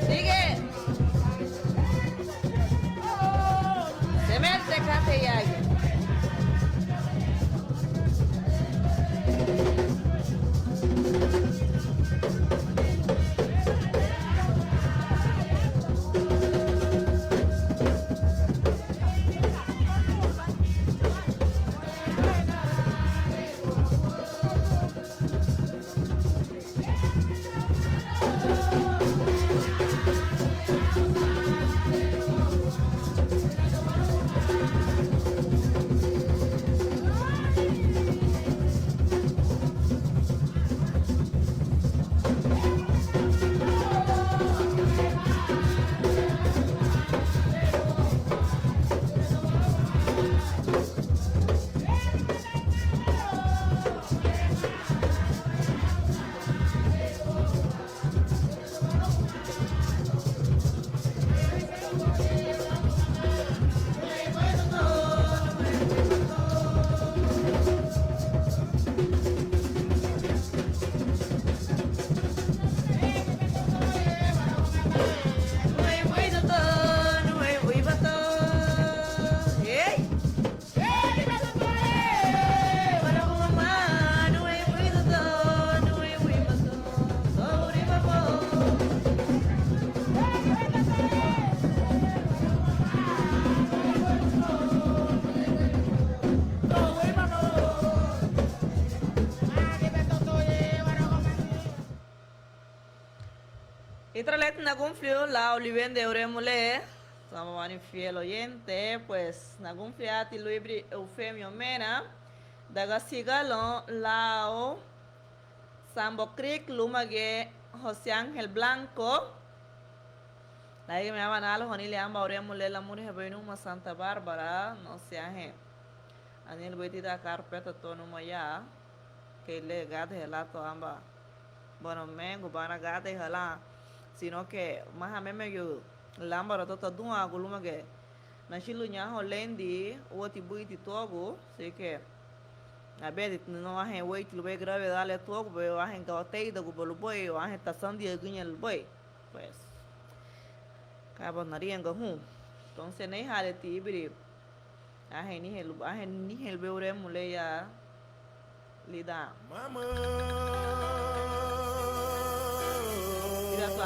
Sigue. Se mete cate y ahí. Y tralet nagunflio la oliven de oremule. Estamos van fiel oyente, pues nagunflia ti luibri Eufemio Mena. Daga sigalo lao Sambo Creek lumage José Ángel Blanco. La que me llaman a los Juanile Amba oremule la mujer venuma Santa Bárbara. No se aje. Anil betita carpeta tono maya. Que le gate gelato amba. Bueno, mengo para gate gelato. Sino que más a mí me yo lambara tota dunga guluma que na shilu nya holendi oti buiti togo así que a ver no a gente wait lo ve grave dale togo veo a gente gotei do bolo boy o a gente tasan dia gunya el boy pues cabo naria ngo hu entonces nei hale tibri a gente ni el beure mule ya lida Mama.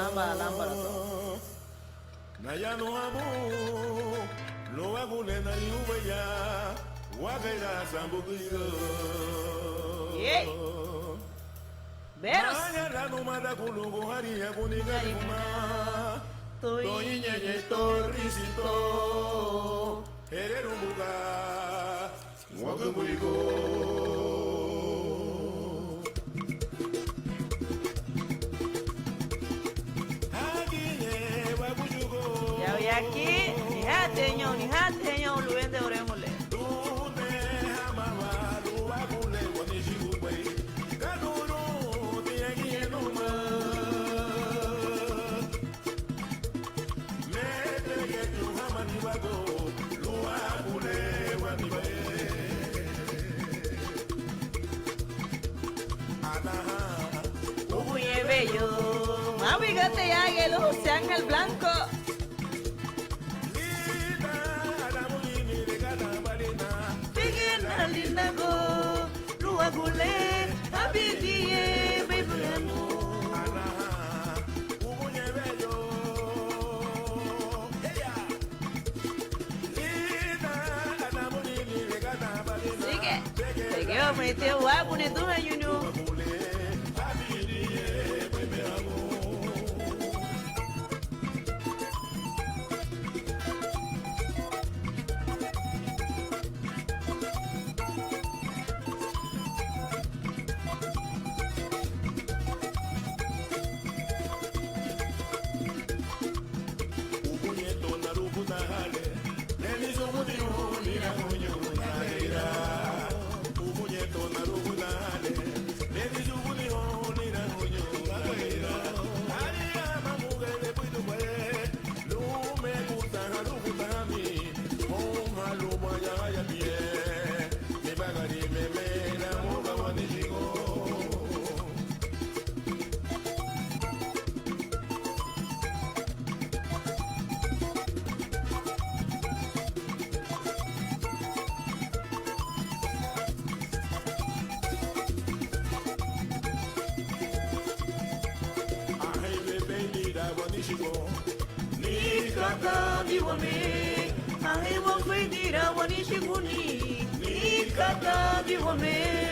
Lámpara Naya no amo, lo hago le na yubeya, wagaira sambugiyo. Yey. Veros. Naya la no mada kulungu hari ya kuniga kuma. Toy Nye torrisito, hererumuga, wagamuigo. Ya aquí, ni jateño, lo vende oremole. Uy, bello. Mami, gate ya que los José Ángel Blanco. Linda go, lua gule, abidie, bebulano. Sigue, sigue, vamos a meter o agua en tu ayuno. Narubuta hali Ni kaka biwame, ahiwa kwendira wanishiguni. Ni kaka biwame.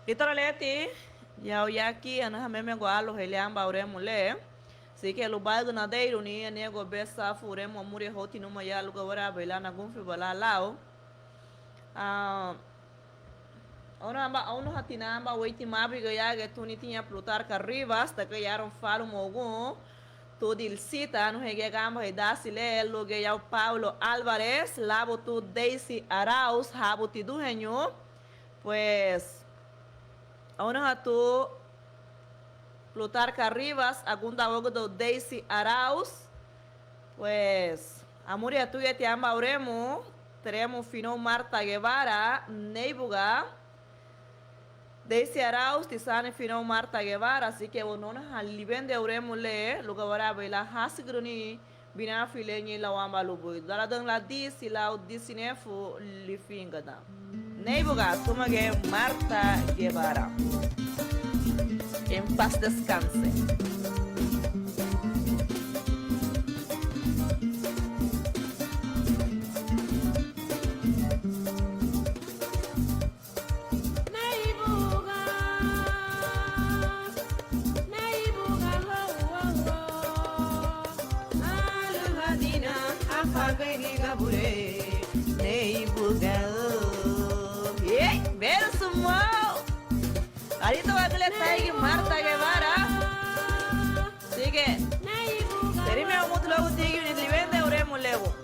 Litoralete, ya aqui, ana meme gualo, ele amba ore mulher. Se que o bairro na deiro ni nego besa fure mo muri hoti no maya lugar ora bela na gunfi bala lao. Ona amba ono hatina amba waiti mabi gaya que tu ni tinha Plutarca Rivas, da que yaron falo mogun. Tu il cita no rege gamba e dasile lo gaya o Paulo Álvarez, labo tu Daisy Arauz, rabo ti do renho. Pues ahora tu Plutarca Rivas, agunda algo do Daisy Arauz, pues a muria tuya te amba oremo, teremos fino Marta Guevara, Neibuga, Daisy Arauz, te sane fino Marta Guevara, así que bueno, al liben de oremo le, lugar para bela hasigruni, bina filenye la wamba lubu, dala dan la disi la udisinefu lifingada. Neibuga, toma que Marta Guevara. En paz descanse. Ahorita va a que Marta Guevara. Así que, terime a mucho luego tigre ni le vende oremos luego.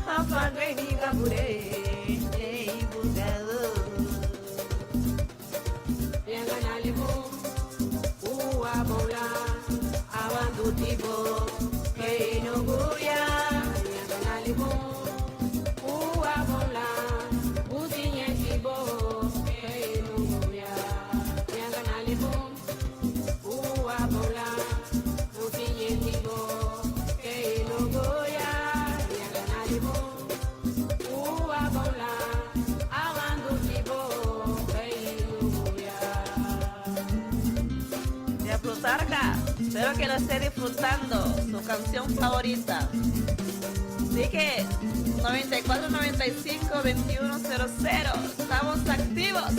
Apaga y diga pure, tipo que no voy a Espero que lo esté disfrutando, su canción favorita. Así que 9495-2100, estamos activos.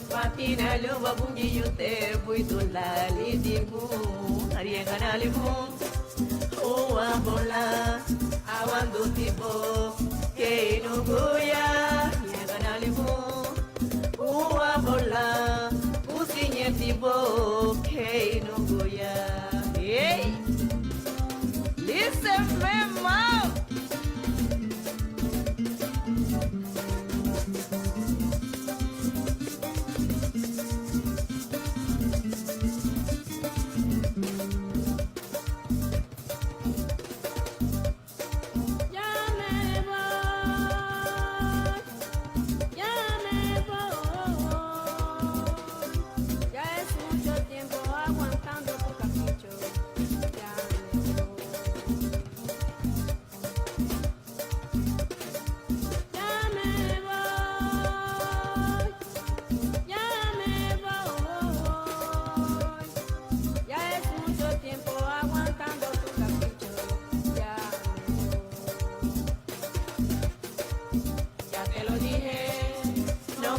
Patina luba bungi yute buitu lali dibu Arienga nalibu Uwa bola awandu tibo que no goya llegan al limón uwa bola usinye tipo que no goya hey listen me mom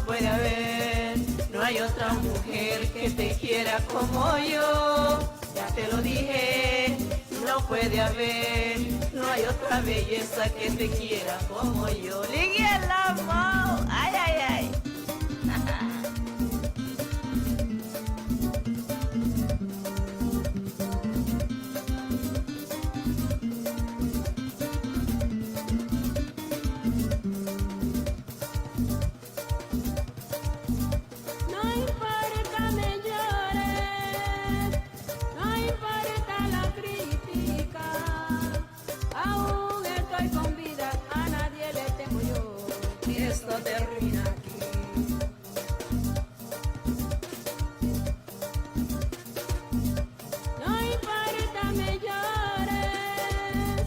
puede haber, no hay otra mujer que te quiera como yo. Ya te lo dije, no puede haber, no hay otra belleza que te quiera como yo. Ligue la mano, ay, ay, ay. Termina aquí. No importa me llores,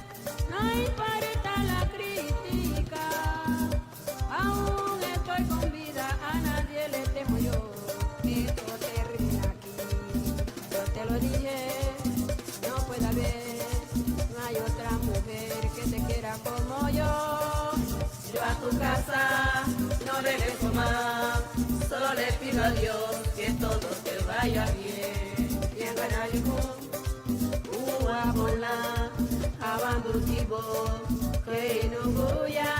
no importa la crítica, aún estoy con vida, a nadie le temo yo. Esto termina aquí. Yo te lo dije, no puede haber, no hay otra mujer que te quiera como yo. Yo a tu casa no regreso más, solo le pido a Dios que todo te vaya bien. Bien ganalico, uwa bola, abandutivo, que no goya.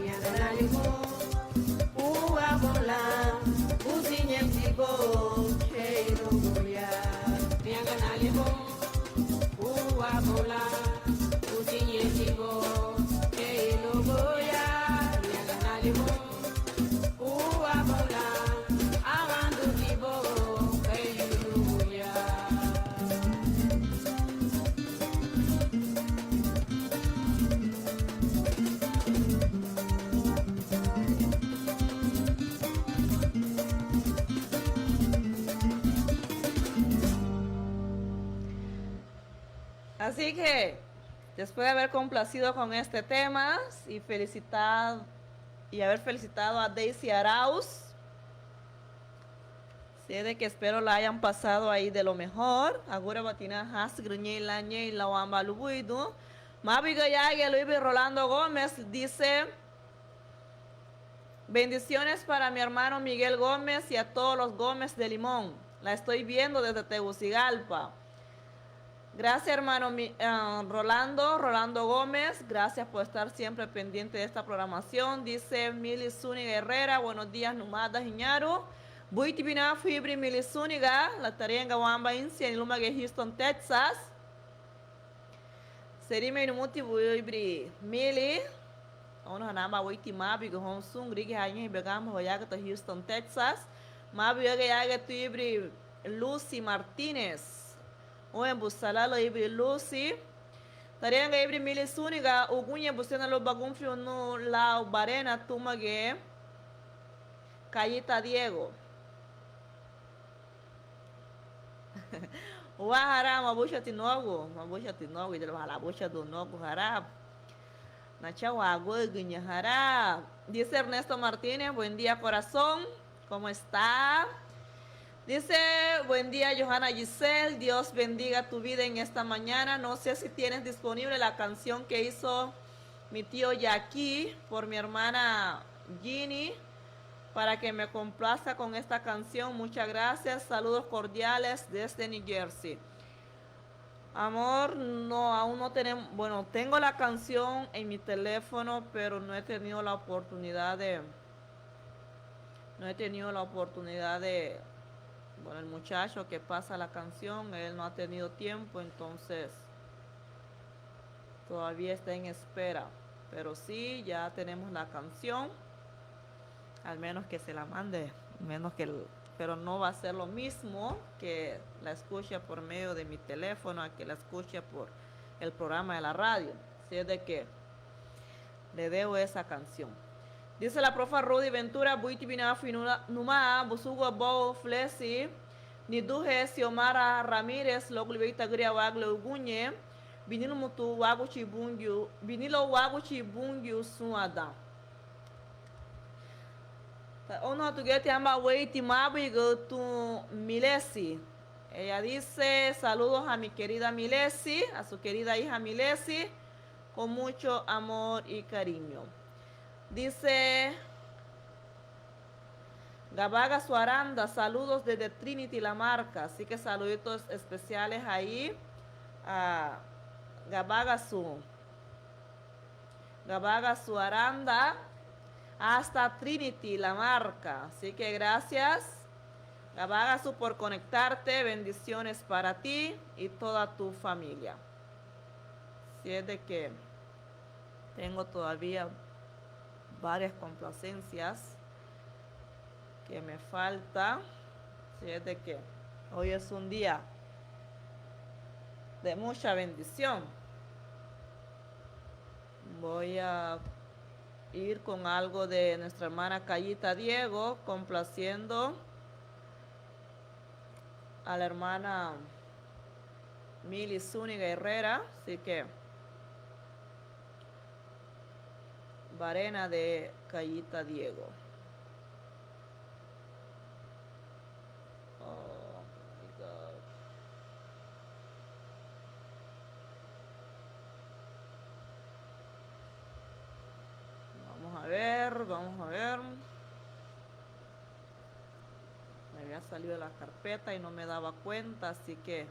Bien ganalico, uwa bola, usinyemtivo, que no goya. Bien ganalico, uwa bola, usinyemtivo, que no goya. Así que, después de haber complacido con este tema y haber felicitado a Daisy Arauz, sé de que espero la hayan pasado ahí de lo mejor. Agora batina has la la wamba lubuido. Mabiga ya Luis Rolando Gómez dice: bendiciones para mi hermano Miguel Gómez y a todos los Gómez de Limón. La estoy viendo desde Tegucigalpa. Gracias, hermano Rolando Gómez. Gracias por estar siempre pendiente de esta programación. Dice Mili Zúñiga Herrera. Buenos días, Numada Jiñaru. Buitibina Fibri Mili Zúñiga. La tarea en Gawamba Insia en Luma de Houston, Texas. Serime Inumuti Buibri Mili. Ono Hanama Witi Mabi Gahon Sung Rigi Hayin Begam Hoyaga to Houston, Texas. Mabi Yaga Tuibri Lucy Martínez. O en Busalalo Ibri Lucy. Tarianga Ibri Mili Zúñiga. Ugunya Busena Lo Bagunfio no La Barena Tumage. Cayita Diego. Wahara Mabusha Tinogo. Mabusha Tinogo. Y de la Busha do Nogo Harab. Nachawa Gunya Harab. Dice Ernesto Martínez. Buen día, corazón. ¿Cómo está? Dice, buen día, Johanna Giselle, Dios bendiga tu vida en esta mañana. No sé si tienes disponible la canción que hizo mi tío Jackie por mi hermana Ginny, para que me complazca con esta canción. Muchas gracias, saludos cordiales desde New Jersey. Amor, no, aún no tenemos, bueno, tengo la canción en mi teléfono, pero no he tenido la oportunidad de, bueno, el muchacho que pasa la canción, él no ha tenido tiempo, entonces todavía está en espera, pero sí, ya tenemos la canción, al menos que se la mande, pero no va a ser lo mismo que la escuche por medio de mi teléfono a que la escuche por el programa de la radio. Así es de que le debo esa canción. Dice la profa Rudy Ventura, Buiti Bina Finula Numa, Busugo Bo Flesi, Niduje Xiomara Ramírez, Loglivita Gria Wagle Ugunye, Vinilo Mutu Waguchi Bungyu, Vinilo Waguchi Bungyu Suada. Uno tu que te llama Weiti Mabigo tu Milesi. Ella dice saludos a mi querida Milesi, a su querida hija Milesi, con mucho amor y cariño. Dice Gabaga Suaranda, saludos desde Trinity La Marca, así que saluditos especiales ahí a Gabaga Suaranda hasta Trinity La Marca, así que gracias Gabaga por conectarte, bendiciones para ti y toda tu familia. Si es de que tengo todavía varias complacencias que me falta, si es de que hoy es un día de mucha bendición. Voy a ir con algo de nuestra hermana Cayita Diego, complaciendo a la hermana Mili Zúñiga Herrera, así que Varena de Cayita Diego. Oh my God. Vamos a ver. Me había salido la carpeta y no me daba cuenta, así que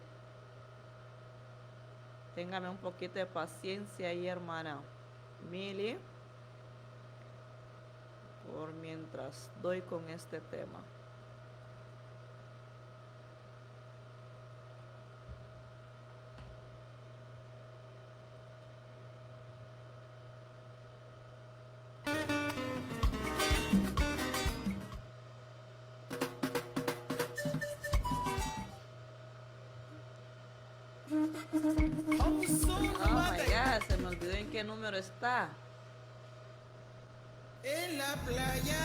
téngame un poquito de paciencia ahí, hermana Mili, por mientras doy con este tema. Oh my God, se me olvidó en qué número está. En la playa.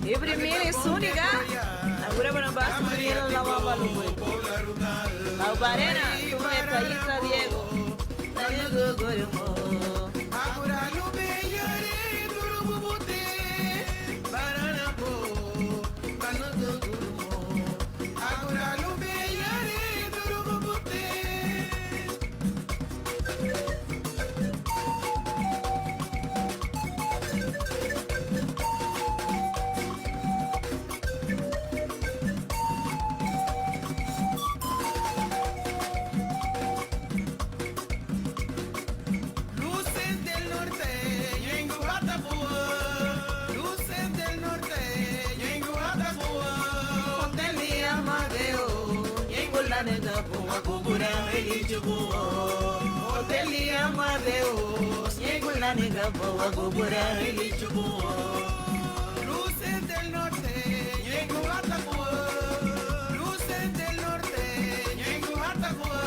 Ibrimini suniga, agora para baixo menino lavava lua. Laubarena, tu me paisa Diego, Diego Gormo. Agora no beiare duro bote, barana po, cano Gormo. Agora no beiare duro bote. Hoteli Amadeus, llegó la nega boa gobora el chubo. Luces del norte, llegó Atacua. Luces del norte, llegó Atacua.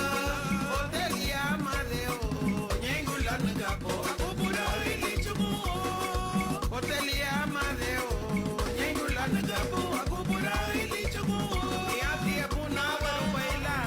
Hoteli Amadeus, llegó la nega boa gobora el chubo. Hoteli Amadeus, llegó la nega boa gobora el chubo. Y así es una baila.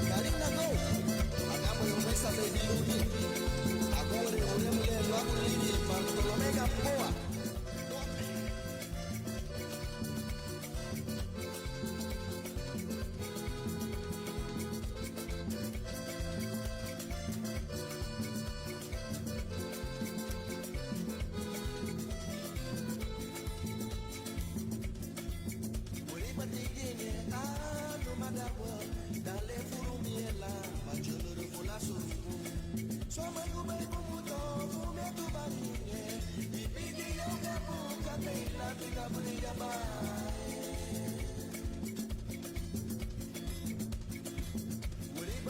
Karina go. Agamo yo mesa baby Louis. Agore ule mulelo akulini Bartolomega poa.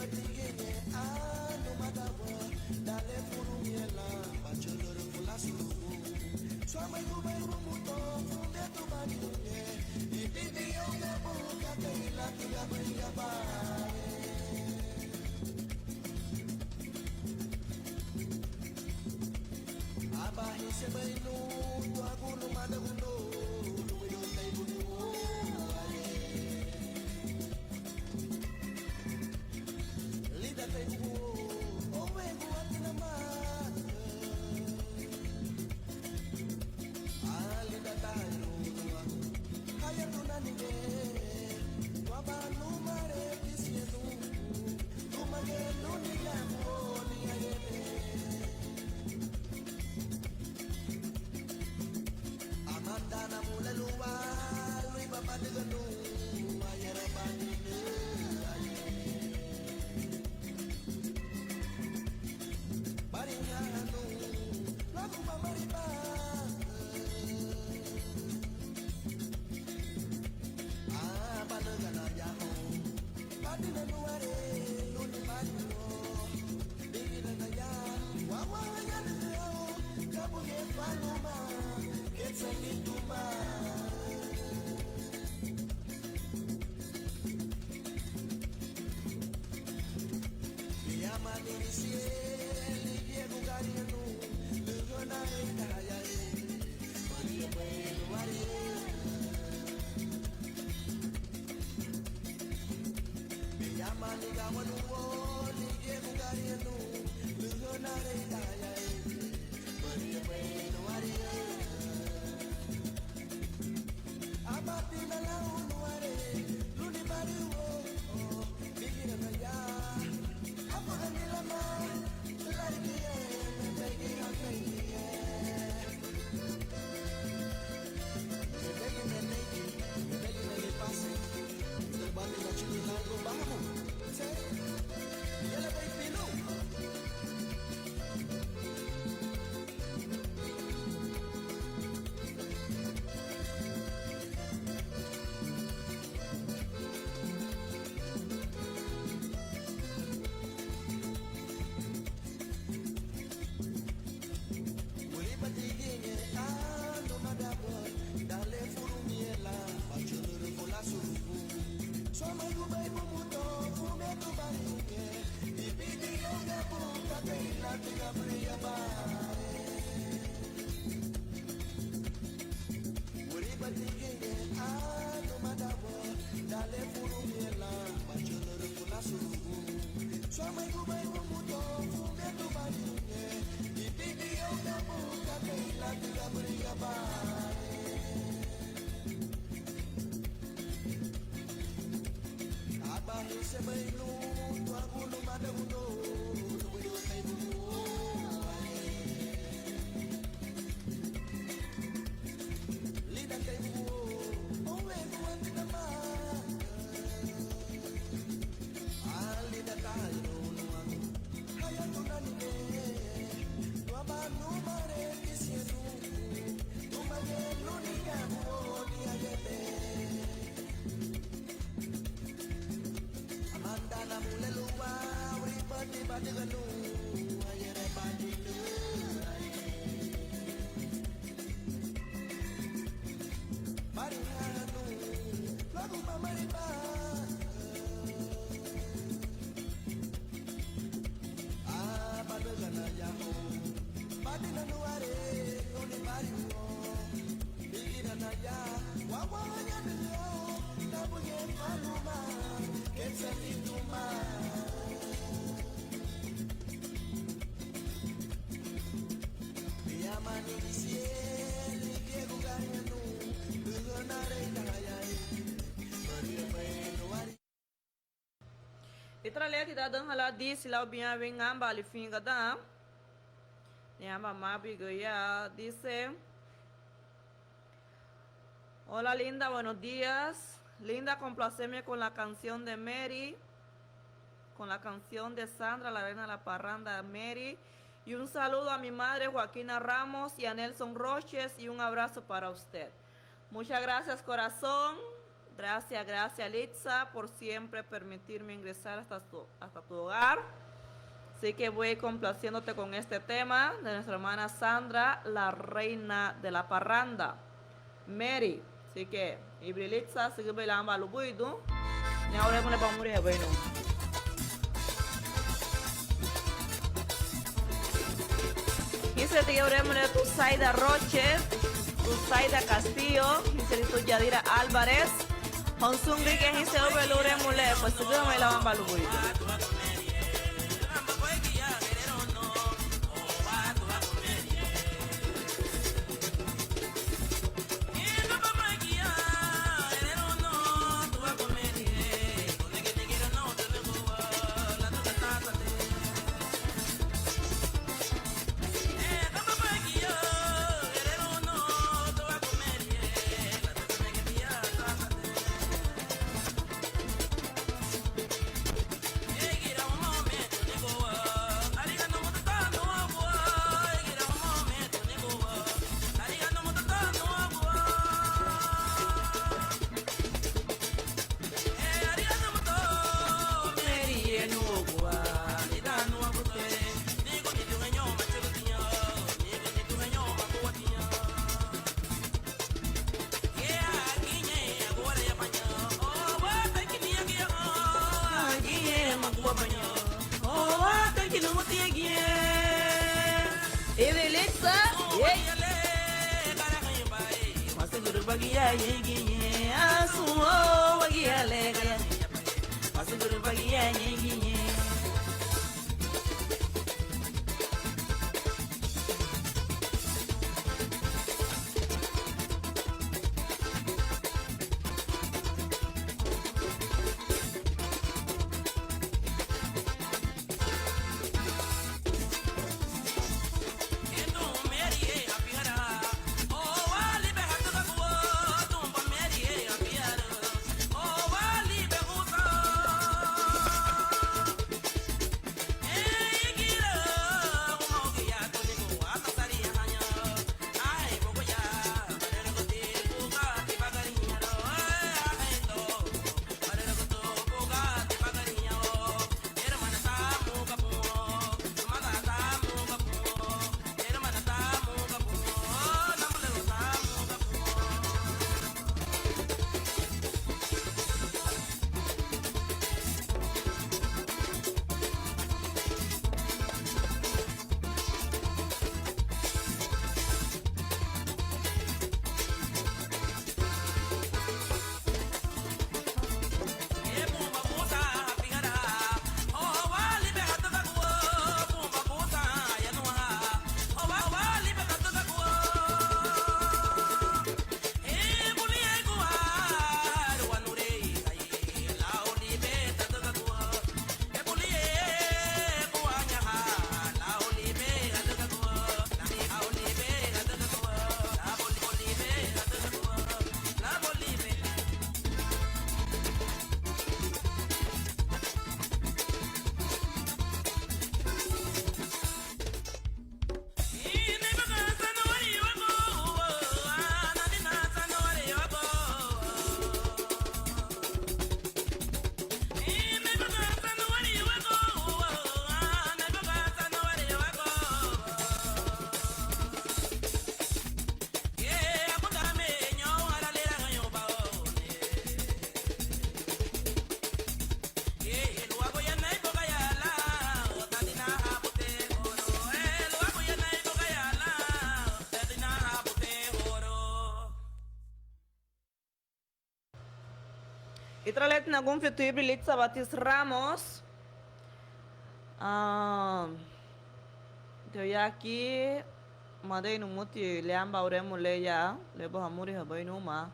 batigenge ano madawa dale furumiela bachelor fula suru swama yuba muto funde tu banine ipipi yonga buka kaila tiga bria bae abahi se bainu tu agunu madagundo luido tai bunu lida tai bu owe buatina ma alida tayo kaya tunanige wabanu mare disienu tumagenu ni lambo ni ayete amandana mula luwa lui babade ganu ayara banine Baringanu lagu mamariba badagana yaho badina nuare luni badino bigina na ya wawa ya leo kabu ye faluma ketsa mituma Yamani sieli Diego Gariano Lugona Italia Maria Bueno Maria Yamani Gamanu Diego Gariano Lugona Italia Maria Bueno Maria Amatina la unuare Luni Mario Bigina na ya Itralek ida dang hala di silaw biya wingam bali finga da. Nyamba mapi goya dice: Hola linda, buenos días. Linda, complaceme con la canción de Mary, con la canción de Sandra, la reina de la parranda Mary. Y un saludo a mi madre Joaquina Ramos y a Nelson Roches y un abrazo para usted. Muchas gracias, corazón. Gracias Litza por siempre permitirme ingresar hasta tu hogar. Así que voy complaciéndote con este tema de nuestra hermana Sandra, la reina de la parranda. Mary. Así que, Ibrilitza, sigue bailando a lo buido. Y ahora me le vamos a morir, bueno. Dice que ahora me tu Saida Roches, tu Saida Castillo, dice tu Yadira Álvarez. Honsungri que dice over lure mule, pues sigue bailando a lo buido. Itralet nagum fitu Ibrilitza Batis Ramos. Yo ya aquí mandei no muti leamba uremu leya lebo hamuri habai numa.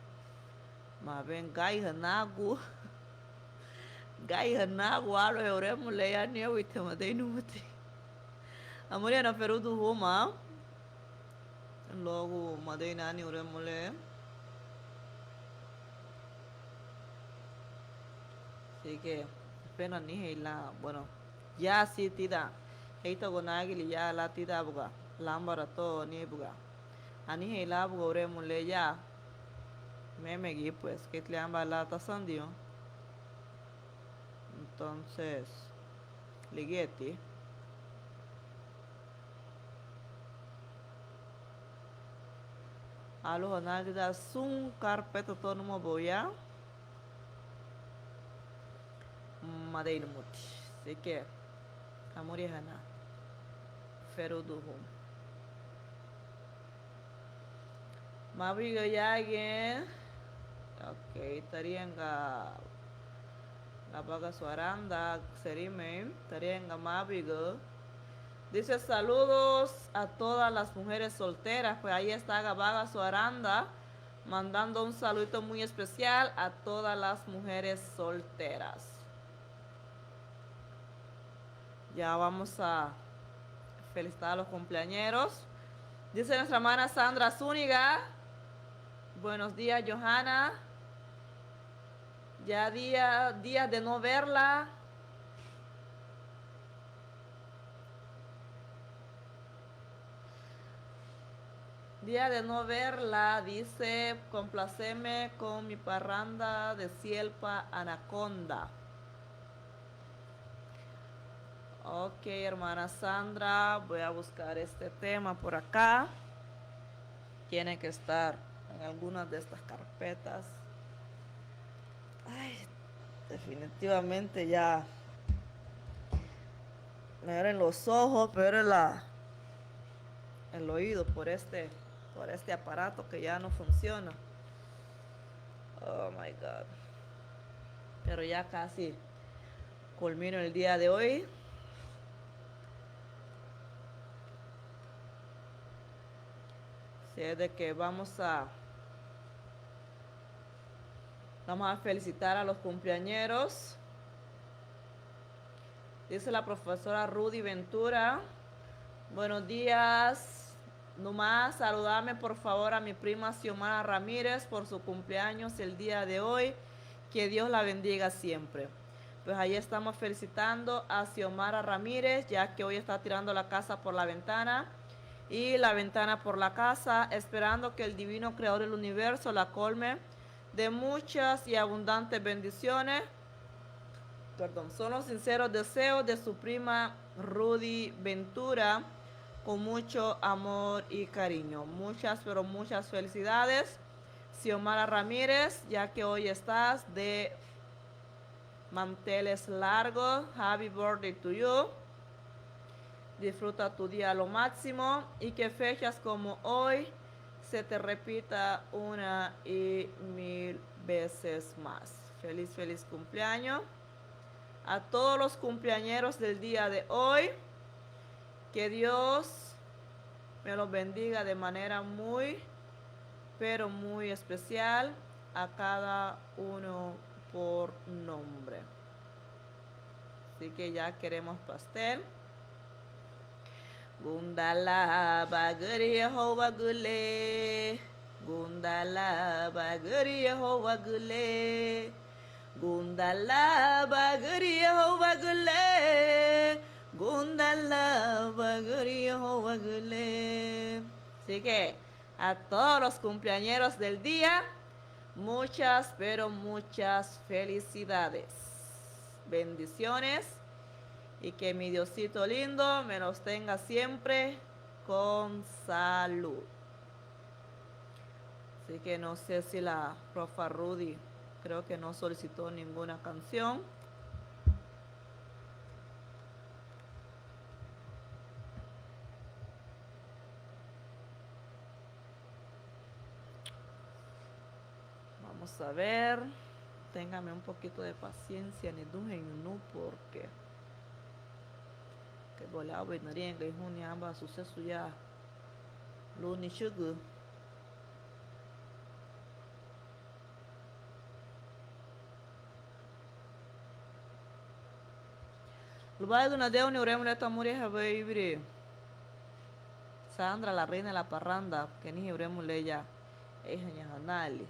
Ma ben gai hanagu. Gai hanagu alo uremu leya ni wite mandei no muti. Amuri na perudu huma. Logo mandei nani uremu leya. Así que apenas ni heila, bueno, ya sí tida, heito gonagili ya la tida buga, lambara to ni buga, ani heila buga ure mule ya, Memegi, pues, que le han balata sandio. Entonces, ligeti. Alo Ronaldo da sun carpeta todo no boya. Madeira muti. Sei que amori hana. Fero do rum. Mabriga yage. Ok, tarianga Gabaga Suaranda, Serime, Tarianga Mabriga. Dice saludos a todas las mujeres solteras. Pues ahí está Gabaga Suaranda mandando un saludo muy especial a todas las mujeres solteras. Ya vamos a felicitar a los cumpleañeros. Dice nuestra hermana Sandra Zúñiga. Buenos días, Johanna. Ya días de no verla. Día de no verla, dice, complaceme con mi parranda de Cielpa Anaconda. Ok, hermana Sandra, voy a buscar este tema por acá. Tiene que estar en algunas de estas carpetas. Ay, definitivamente ya me duelen los ojos, pero el oído por este aparato que ya no funciona. Oh my God. Pero ya casi culmino el día de hoy. Sé de que vamos a felicitar a los cumpleañeros. Dice la profesora Rudy Ventura. Buenos días. Nomás saludarme por favor a mi prima Xiomara Ramírez por su cumpleaños el día de hoy. Que Dios la bendiga siempre. Pues ahí estamos felicitando a Xiomara Ramírez, ya que hoy está tirando la casa por la ventana y la ventana por la casa, esperando que el divino creador del universo la colme de muchas y abundantes bendiciones. Son los sinceros deseos de su prima Rudy Ventura, con mucho amor y cariño. Muchas, pero muchas felicidades, Xiomara Ramírez, ya que hoy estás de manteles largos. Happy birthday to you. Disfruta tu día a lo máximo y que fechas como hoy se te repita una y mil veces más. Feliz, feliz cumpleaños a todos los cumpleañeros del día de hoy. Que Dios me los bendiga de manera muy, pero muy especial a cada uno por nombre. Así que ya queremos pastel. Gundala bagari Yehovah gule. Gundala bagari Yehovah gule. Gundala bagari Yehovah gule. Gundala bagari Yehovah gule. Así que a todos los cumpleañeros del día, muchas, pero muchas felicidades. Bendiciones. Y que mi Diosito lindo me los tenga siempre con salud. Así que no sé si la profa Rudy creo que no solicitó ninguna canción. Vamos a ver. Téngame un poquito de paciencia, ni dujen no, porque que bolao benaría que juni amba suceso ya luni sugar. Lubai de una de un uremo de tamuria haber Sandra, la reina de la parranda, que ni uremo leya es hanali.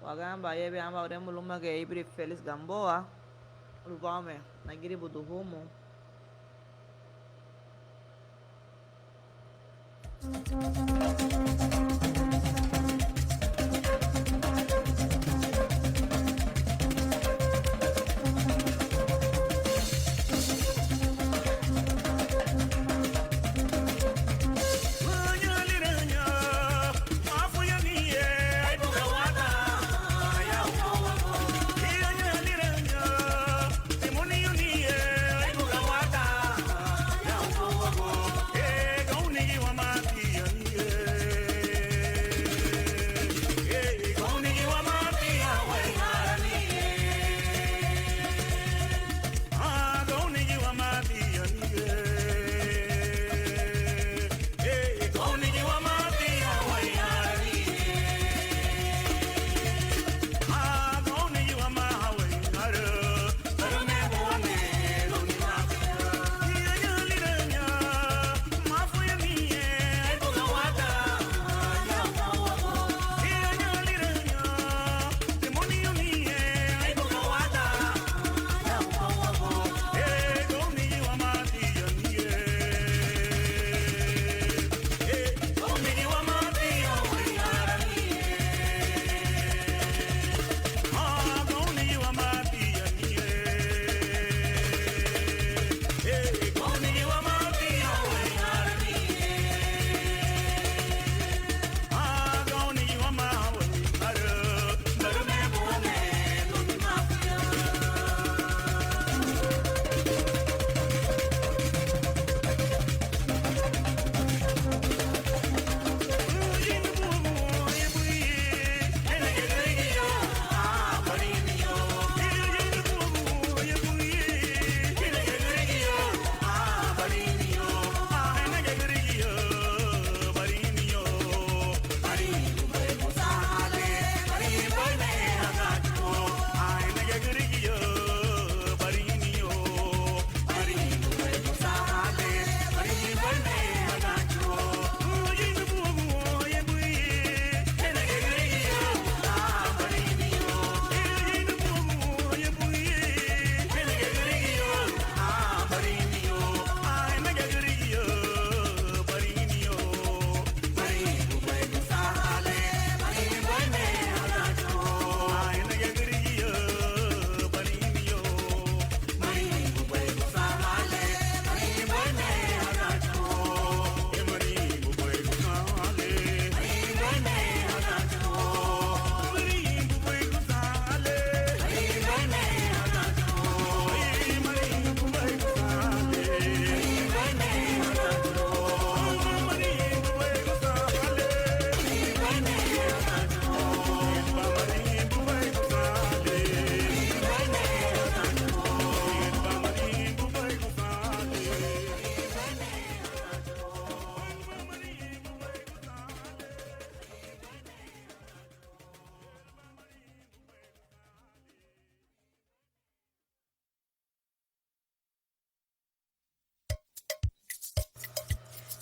Wagamba yebe amba uremo luma que ibri Félix Gamboa. Lubame nagiri buduhumu.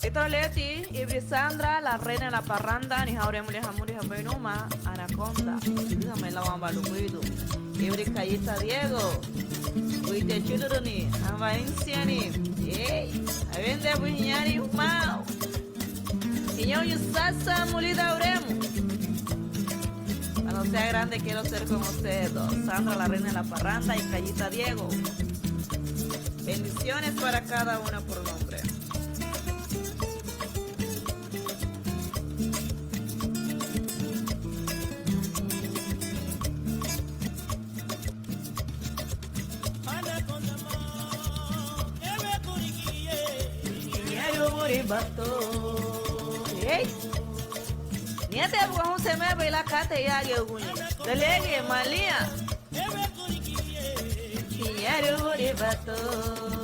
Ito Leti, Ibri Sandra, la reina de la parranda, ni Jaure Muli Hamuri Habenuma, Anaconda, déjame la bamba Luguido, Ibri Cayita Diego, Uite Chuduruni, Amba Inciani, a vende Buñari, Mau, Iño Yusasa, Mulida Uremu. Cuando sea grande quiero ser como ustedes dos, Sandra, la reina de la parranda, y Cayita Diego. Bendiciones para cada una por nombre. Niete buon se me ve la cate ya guni. Delege malia. Quiero buribato.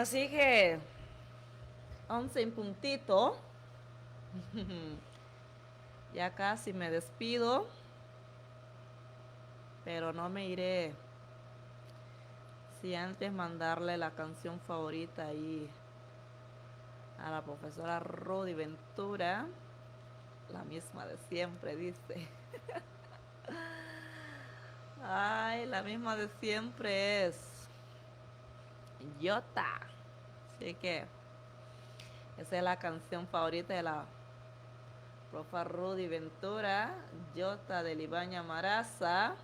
Así que 11 en puntito. Ya casi me despido, pero no me iré si antes mandarle la canción favorita ahí a la profesora Rudy Ventura, la misma de siempre, dice. Ay, la misma de siempre es Yota. Así que esa es la canción favorita de la profa Rudy Ventura, Yota de Libaña Maraza.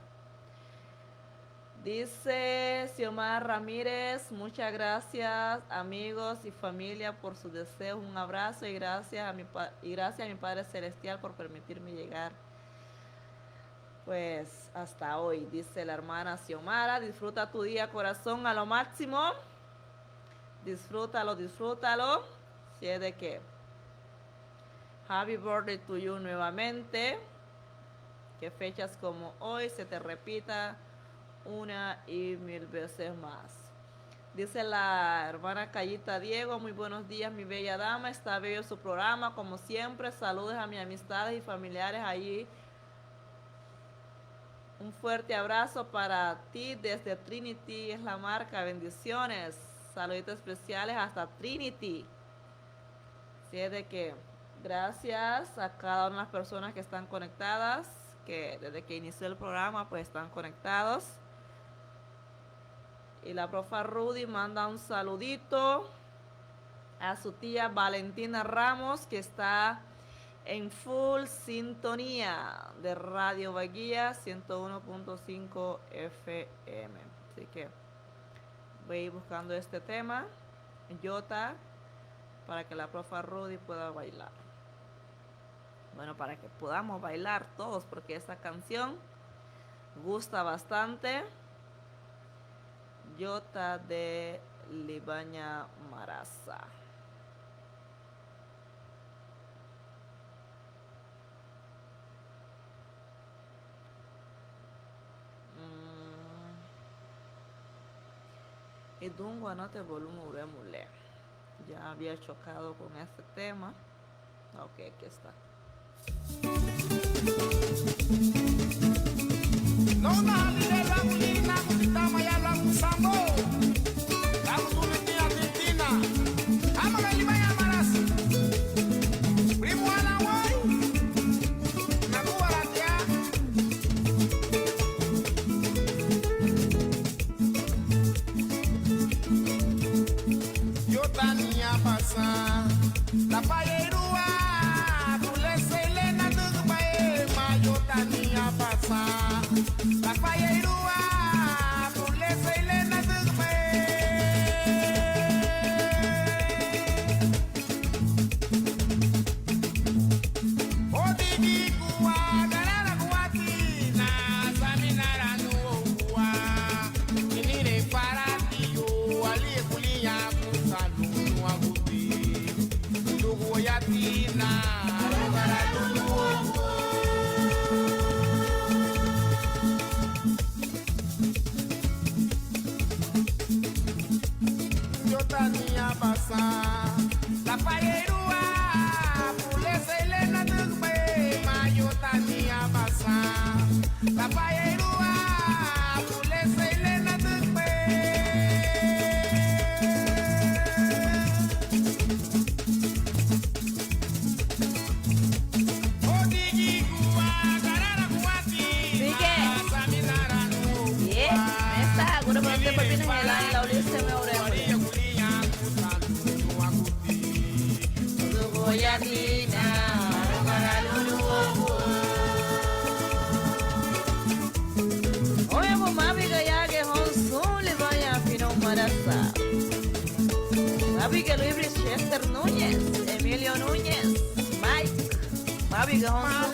Dice Xiomar Ramírez, muchas gracias amigos y familia por sus deseos, un abrazo y gracias a mi Padre Celestial por permitirme llegar pues hasta hoy, dice la hermana Xiomara. Disfruta tu día, corazón, a lo máximo, disfrútalo, si es de que happy birthday to you nuevamente, que fechas como hoy se te repita una y mil veces más. Dice la hermana Cayita Diego, muy buenos días mi bella dama, está bello su programa como siempre, saludos a mis amistades y familiares allí, un fuerte abrazo para ti desde Trinity, es la marca, bendiciones, saluditos especiales hasta Trinity. Si es de que gracias a cada una de las personas que están conectadas, que desde que inició el programa pues están conectados. Y la profa Rudy manda un saludito a su tía Valentina Ramos, que está en full sintonía de Radio Baguía 101.5 FM. Así que voy a ir buscando este tema, Yota, para que la profa Rudy pueda bailar. Bueno, para que podamos bailar todos, porque esta canción gusta bastante. Yota de Libaña Maraza. Y Dungo anote volumen uremule. Ya había chocado con este tema. Ok, aquí está. No, la mulina, estamos ya la usando. La mulina argentina. Amo la Libaña Maraza. Primo Ana Guay. Na Cuba la tía. Yo tenía pasar la Payerúa. Tania pasa la Payerúa, Pulesa y Lena Dugbe. Odigi Kua, Garara Kuatina, Saminara Nuwa, Inire Paradio, Ali Kulia Kusalu, Nuaguti, Luguyatina, la Payerúa, Pulesa y Lena Dugbe, Mayotania pasa. La Payerúa, Pulesa y Lena Dugbe. Odigi Kua, Garara Kuatina, Saminara Nuwa. Bien, esta, alguna por usted por fin en la Ulises me oremos. Oye, pues mami, que ya que Honsun le vaya a Fino Maraza. Papi, que Luis Brichester Núñez, Emilio Núñez, Mike. Papi, que Honsun.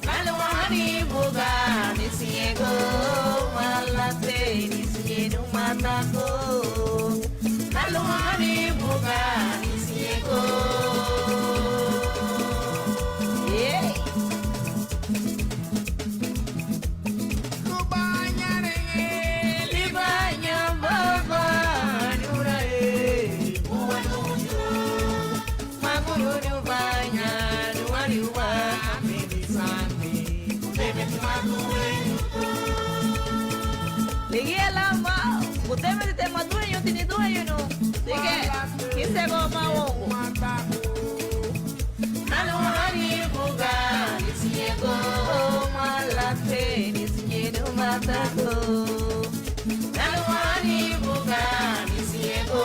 Malumani buga, ni ciego, malate, ni ciego, mataco. Malumani buga, ni ciego. Yeah. Libaña Kisego mawongo. Naluhani buga. Nisiego malate. Nisiego matako. Naluhani buga. Nisiego.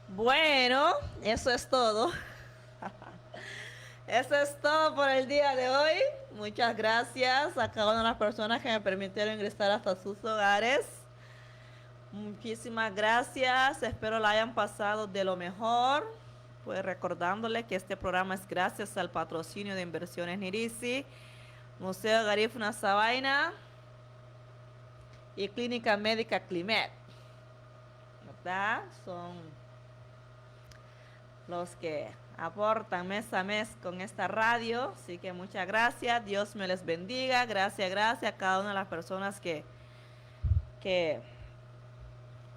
Bueno, eso es todo. Eso es todo por el día de hoy. Muchas gracias a cada una de las personas que me permitieron ingresar hasta sus hogares. Muchísimas gracias. Espero la hayan pasado de lo mejor. Pues recordándole que este programa es gracias al patrocinio de Inversiones Nirisi, Museo Garifuna Sabaina y Clínica Médica Climet. ¿Verdad? Son los que aportan mes a mes con esta radio. Así que muchas gracias. Dios me les bendiga. Gracias a cada una de las personas que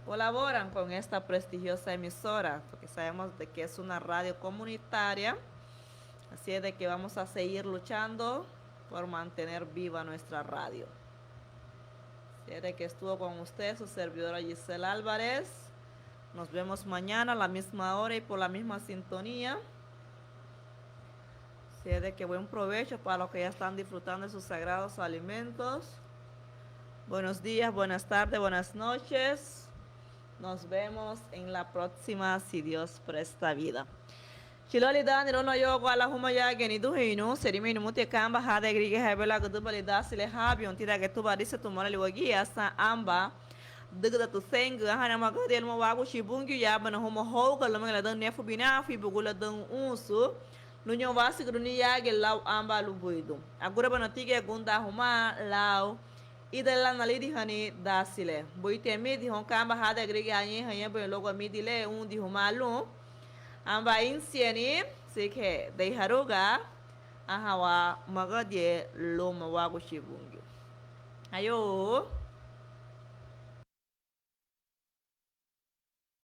colaboran con esta prestigiosa emisora, porque sabemos de que es una radio comunitaria. Así es de que vamos a seguir luchando por mantener viva nuestra radio. Así es de que estuvo con usted su servidora Gisela Álvarez. Nos vemos mañana a la misma hora y por la misma sintonía. Así es de que buen provecho para los que ya están disfrutando de sus sagrados alimentos. Buenos días, buenas tardes, buenas noches. Nos vemos en la próxima, si Dios presta vida. Chiloli da ni rono yo wala huma ya geni du hinu serimi ni muti kamba hada grige hebela gudu balida sile habi on tira getu badise tu mona liwagi asa amba degda tu seng hana magadi elmo wagu shibungu ya bana huma hoga lamang la dan nefu binafi bugula dan unsu lunyo wasi gruni ya gel law amba lubuidu agura bana tige gunda huma law idela nalidi hani dasile boite midi hon kamba hada grige anyi hanya bo logo midi le di huma lu amba insiani sike dei haruga ahawa magadi lo mawagu shibungu ayo